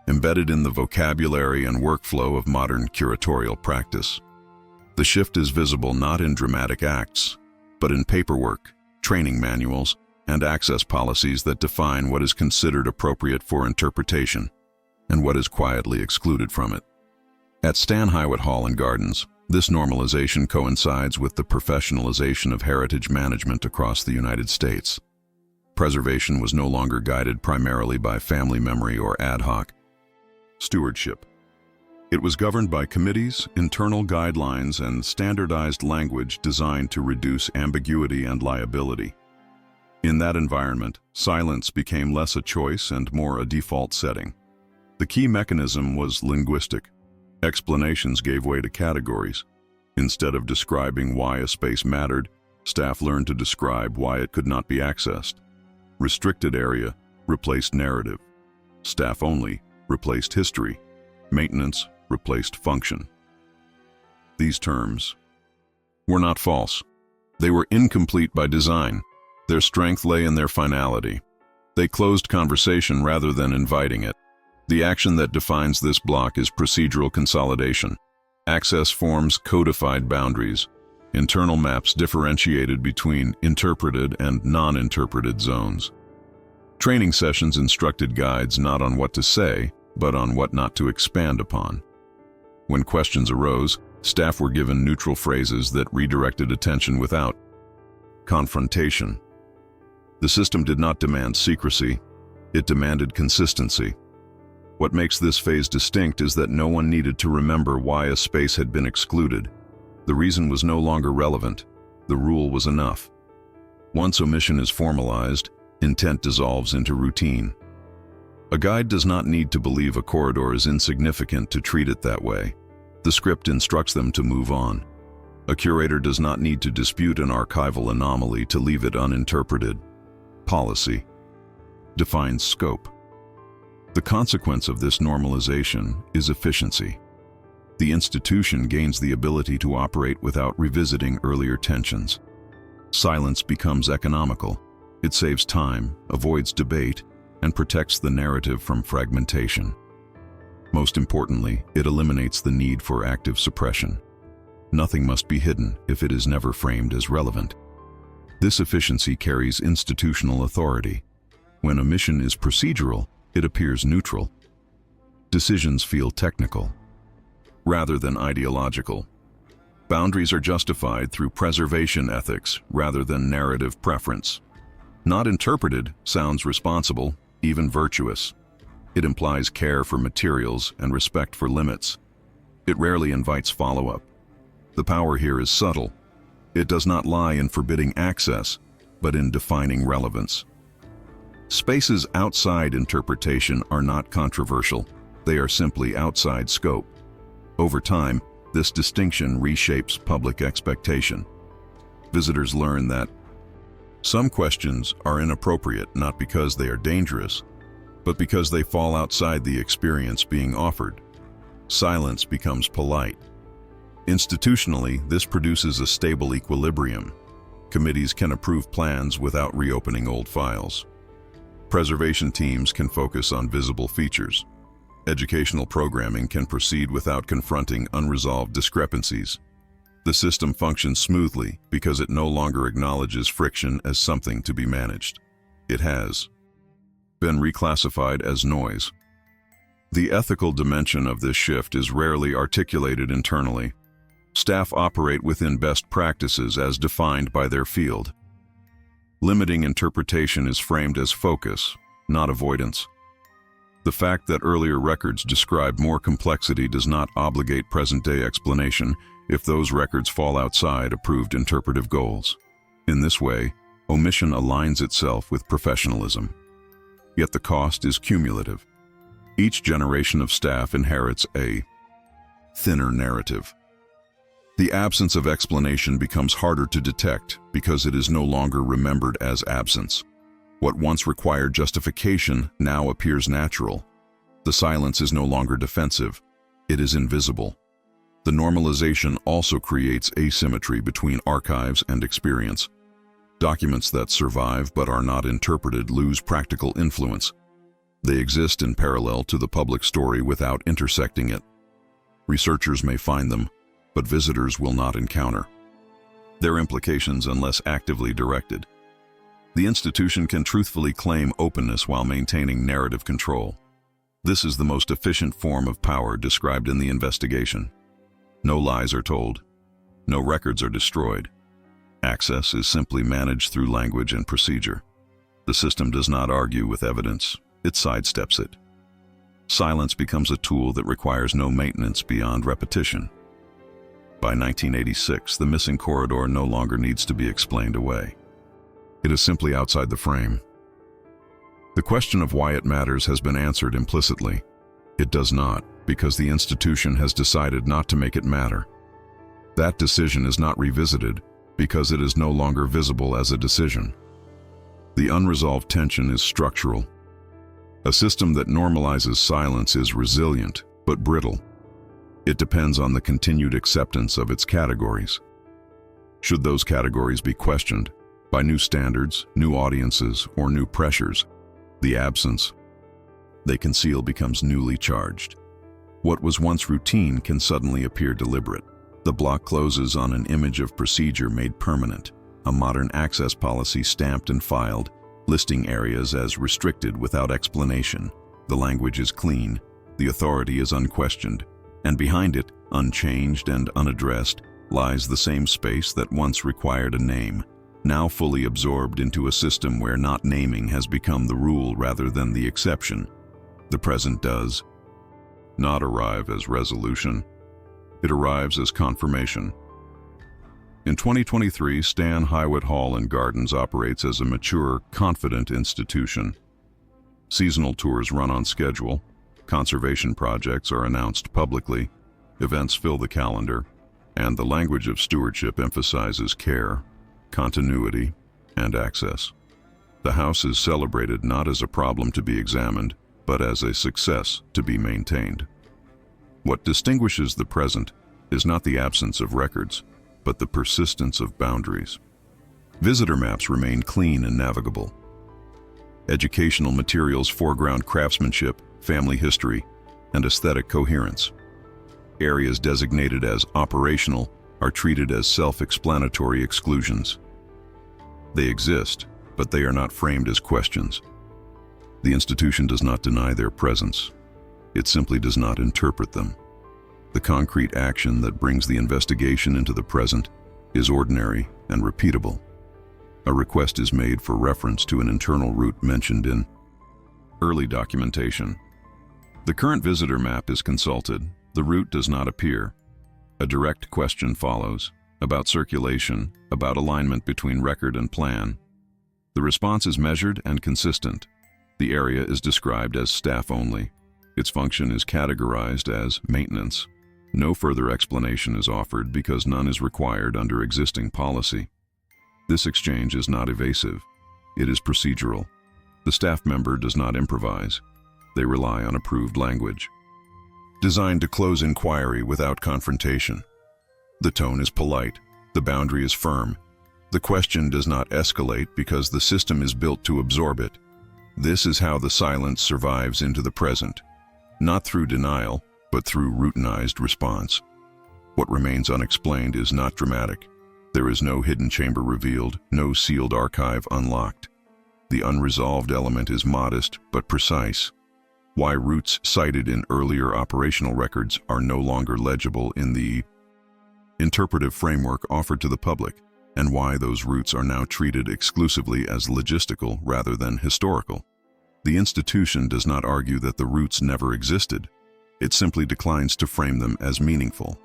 embedded in the vocabulary and workflow of modern curatorial practice. The shift is visible not in dramatic acts, but in paperwork, training manuals, and access policies that define what is considered appropriate for interpretation and what is quietly excluded from it. At Stan Hywet Hall and Gardens, this normalization coincides with the professionalization of heritage management across the United States. Preservation was no longer guided primarily by family memory or ad hoc stewardship. It was governed by committees, internal guidelines, and standardized language designed to reduce ambiguity and liability. In that environment, silence became less a choice and more a default setting. The key mechanism was linguistic. Explanations gave way to categories. Instead of describing why a space mattered, staff learned to describe why it could not be accessed. Restricted area replaced narrative. Staff only replaced history. Maintenance replaced function. These terms were not false. They were incomplete by design. Their strength lay in their finality. They closed conversation rather than inviting it. The action that defines this block is procedural consolidation. Access forms codified boundaries. Internal maps differentiated between interpreted and non-interpreted zones. Training sessions instructed guides not on what to say, but on what not to expand upon. When questions arose, staff were given neutral phrases that redirected attention without confrontation. The system did not demand secrecy, it demanded consistency. What makes this phase distinct is that no one needed to remember why a space had been excluded. The reason was no longer relevant. The rule was enough. Once omission is formalized, intent dissolves into routine. A guide does not need to believe a corridor is insignificant to treat it that way. The script instructs them to move on. A curator does not need to dispute an archival anomaly to leave it uninterpreted. Policy defines scope. The consequence of this normalization is efficiency. The institution gains the ability to operate without revisiting earlier tensions. Silence becomes economical. It saves time, avoids debate, and protects the narrative from fragmentation. Most importantly, it eliminates the need for active suppression. Nothing must be hidden if it is never framed as relevant. This efficiency carries institutional authority. When omission is procedural, it appears neutral. Decisions feel technical, rather than ideological. Boundaries are justified through preservation ethics rather than narrative preference. Not interpreted sounds responsible, even virtuous. It implies care for materials and respect for limits. It rarely invites follow-up. The power here is subtle. It does not lie in forbidding access, but in defining relevance. Spaces outside interpretation are not controversial. They are simply outside scope. Over time, this distinction reshapes public expectation. Visitors learn that some questions are inappropriate not because they are dangerous, but because they fall outside the experience being offered. Silence becomes polite. Institutionally, this produces a stable equilibrium. Committees can approve plans without reopening old files. Preservation teams can focus on visible features. Educational programming can proceed without confronting unresolved discrepancies. The system functions smoothly because it no longer acknowledges friction as something to be managed. It has been reclassified as noise. The ethical dimension of this shift is rarely articulated internally. Staff operate within best practices as defined by their field. Limiting interpretation is framed as focus, not avoidance. The fact that earlier records describe more complexity does not obligate present-day explanation if those records fall outside approved interpretive goals. In this way, omission aligns itself with professionalism. Yet the cost is cumulative. Each generation of staff inherits a thinner narrative. The absence of explanation becomes harder to detect because it is no longer remembered as absence. What once required justification now appears natural. The silence is no longer defensive. It is invisible. The normalization also creates asymmetry between archives and experience. Documents that survive but are not interpreted lose practical influence. They exist in parallel to the public story without intersecting it. Researchers may find them, but visitors will not encounter their implications unless actively directed. The institution can truthfully claim openness while maintaining narrative control. This is the most efficient form of power described in the investigation. No lies are told. No records are destroyed. Access is simply managed through language and procedure. The system does not argue with evidence, it sidesteps it. silence becomes a tool that requires no maintenance beyond repetition. By 1986, the missing corridor no longer needs to be explained away. It is simply outside the frame. The question of why it matters has been answered implicitly. It does not, because the institution has decided not to make it matter. That decision is not revisited, because it is no longer visible as a decision. The unresolved tension is structural. A system that normalizes silence is resilient, but brittle. It depends on the continued acceptance of its categories. Should those categories be questioned by new standards, new audiences, or new pressures, the absence they conceal becomes newly charged. What was once routine can suddenly appear deliberate. The block closes on an image of procedure made permanent, a modern access policy stamped and filed, listing areas as restricted without explanation. The language is clean, the authority is unquestioned, and behind it, unchanged and unaddressed, lies the same space that once required a name, now fully absorbed into a system where not naming has become the rule rather than the exception. The present does not arrive as resolution. It arrives as confirmation. In 2023, Stan Hywet Hall and Gardens operates as a mature, confident institution. Seasonal tours run on schedule, conservation projects are announced publicly, events fill the calendar, and the language of stewardship emphasizes care, continuity, and access. The house is celebrated not as a problem to be examined, but as a success to be maintained. What distinguishes the present is not the absence of records, but the persistence of boundaries. Visitor maps remain clean and navigable. Educational materials foreground craftsmanship, family history, and aesthetic coherence. Areas designated as operational are treated as self-explanatory exclusions. They exist, but they are not framed as questions. The institution does not deny their presence. It simply does not interpret them. The concrete action that brings the investigation into the present is ordinary and repeatable. A request is made for reference to an internal route mentioned in early documentation. The current visitor map is consulted. The route does not appear. A direct question follows, about circulation, about alignment between record and plan. The response is measured and consistent. The area is described as staff only. Its function is categorized as maintenance. No further explanation is offered because none is required under existing policy. This exchange is not evasive. It is procedural. The staff member does not improvise. They rely on approved language. Designed to close inquiry without confrontation. The tone is polite. The boundary is firm. The question does not escalate because the system is built to absorb it. This is how the silence survives into the present. Not through denial, but through routinized response. What remains unexplained is not dramatic. There is no hidden chamber revealed, no sealed archive unlocked. The unresolved element is modest but precise. Why routes cited in earlier operational records are no longer legible in the interpretive framework offered to the public, and why those routes are now treated exclusively as logistical rather than historical. The institution does not argue that the routes never existed. It simply declines to frame them as meaningful.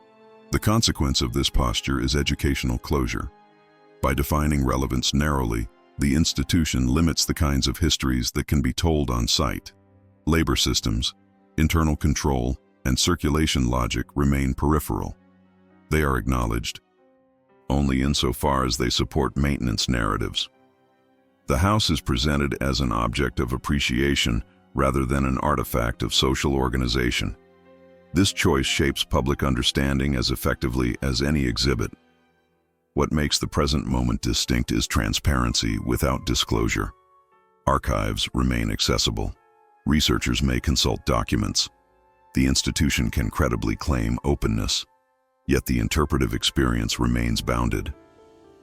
The consequence of this posture is educational closure. By defining relevance narrowly, the institution limits the kinds of histories that can be told on site. Labor systems, internal control, and circulation logic remain peripheral. They are acknowledged only insofar as they support maintenance narratives. The house is presented as an object of appreciation rather than an artifact of social organization. This choice shapes public understanding as effectively as any exhibit. What makes the present moment distinct is transparency without disclosure. Archives remain accessible. Researchers may consult documents. The institution can credibly claim openness, yet the interpretive experience remains bounded.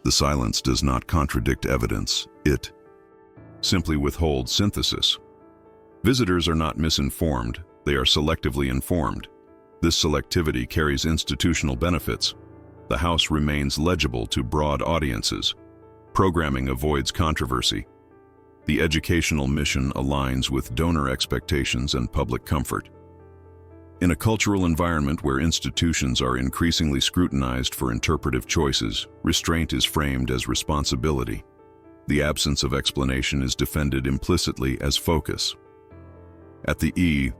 The silence does not contradict evidence, it simply withholds synthesis. Visitors are not misinformed, they are selectively informed. This selectivity carries institutional benefits. The house remains legible to broad audiences. Programming avoids controversy. The educational mission aligns with donor expectations and public comfort. In a cultural environment where institutions are increasingly scrutinized for interpretive choices, restraint is framed as responsibility. The absence of explanation is defended implicitly as focus. At the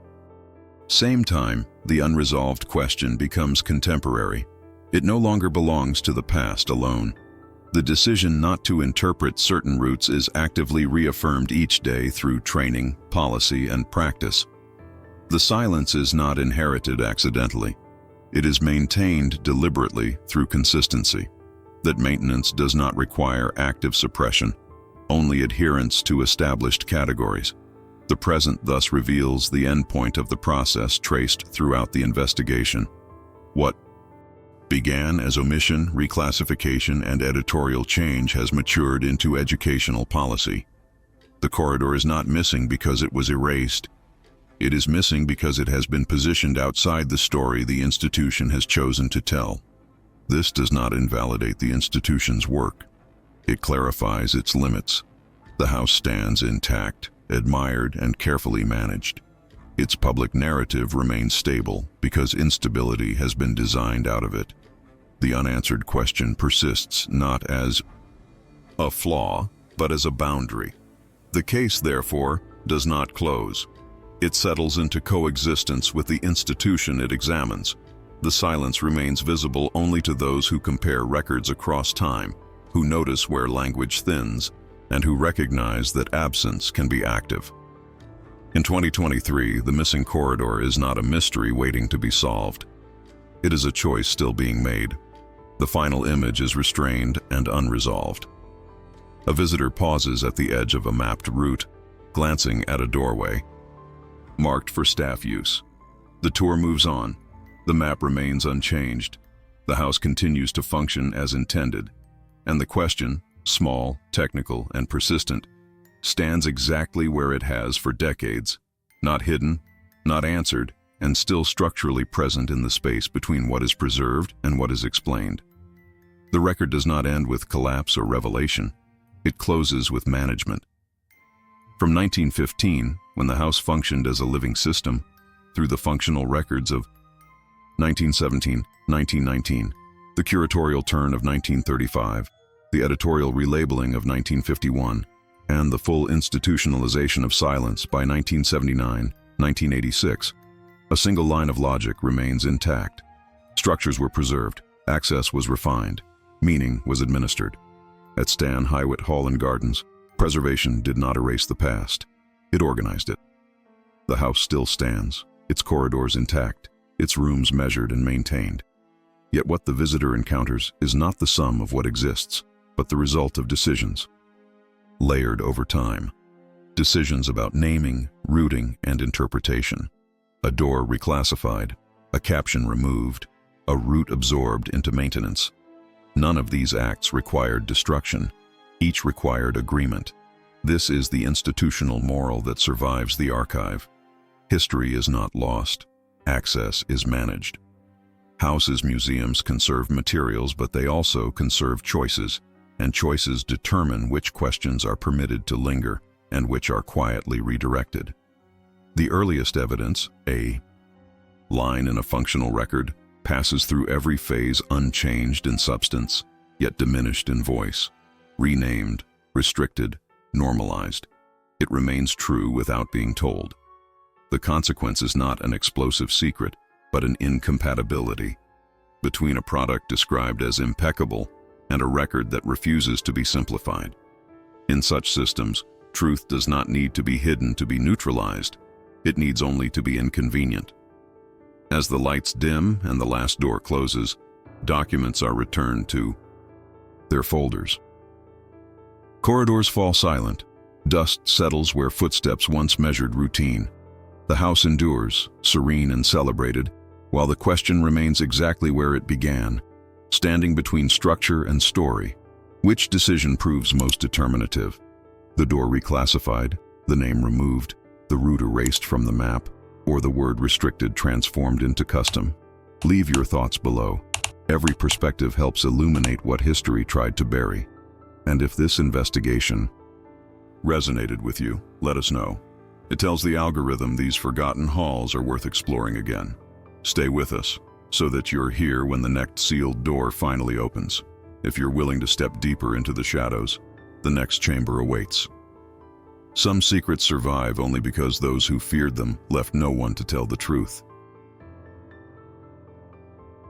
same time, the unresolved question becomes contemporary. It no longer belongs to the past alone. The decision not to interpret certain routes is actively reaffirmed each day through training, policy, and practice. The silence is not inherited accidentally. It is maintained deliberately through consistency. That maintenance does not require active suppression, only adherence to established categories. The present thus reveals the endpoint of the process traced throughout the investigation. What began as omission, reclassification, and editorial change has matured into educational policy. The corridor is not missing because it was erased. It is missing because it has been positioned outside the story the institution has chosen to tell. This does not invalidate the institution's work. It clarifies its limits. The house stands intact, admired, and carefully managed. Its public narrative remains stable because instability has been designed out of it. The unanswered question persists not as a flaw, but as a boundary. The case, therefore, does not close. It settles into coexistence with the institution it examines. The silence remains visible only to those who compare records across time, who notice where language thins, and who recognize that absence can be active. In 2023, the missing corridor is not a mystery waiting to be solved. It is a choice still being made. The final image is restrained and unresolved. A visitor pauses at the edge of a mapped route, glancing at a doorway, marked for staff use. The tour moves on. The map remains unchanged. The house continues to function as intended, and the question, small, technical, and persistent, stands exactly where it has for decades, not hidden, not answered, and still structurally present in the space between what is preserved and what is explained. The record does not end with collapse or revelation. It closes with management. From 1915, when the house functioned as a living system, through the functional records of 1917, 1919, the curatorial turn of 1935, the editorial relabeling of 1951, and the full institutionalization of silence by 1979, 1986, a single line of logic remains intact. Structures were preserved, access was refined, meaning was administered. At Stan Hywet Hall and Gardens, preservation did not erase the past. It organized it. The house still stands, its corridors intact, its rooms measured and maintained. Yet what the visitor encounters is not the sum of what exists, but the result of decisions, layered over time. Decisions about naming, routing, and interpretation. A door reclassified, a caption removed, a route absorbed into maintenance. None of these acts required destruction. Each required agreement. This is the institutional moral that survives the archive. History is not lost. Access is managed. Houses, museums conserve materials, but they also conserve choices, and choices determine which questions are permitted to linger and which are quietly redirected. The earliest evidence, a line in a functional record, passes through every phase unchanged in substance, yet diminished in voice. Renamed, restricted, normalized. It remains true without being told. The consequence is not an explosive secret, but an incompatibility between a product described as impeccable and a record that refuses to be simplified. In such systems, truth does not need to be hidden to be neutralized. It needs only to be inconvenient. As the lights dim and the last door closes, documents are returned to their folders. Corridors fall silent. Dust settles where footsteps once measured routine. The house endures, serene and celebrated, while the question remains exactly where it began, standing between structure and story. Which decision proves most determinative? The door reclassified, the name removed, the route erased from the map, or the word restricted transformed into custom? Leave your thoughts below. Every perspective helps illuminate what history tried to bury. And if this investigation resonated with you, let us know. It tells the algorithm these forgotten halls are worth exploring again. Stay with us, so that you're here when the next sealed door finally opens. If you're willing to step deeper into the shadows, the next chamber awaits. Some secrets survive only because those who feared them left no one to tell the truth.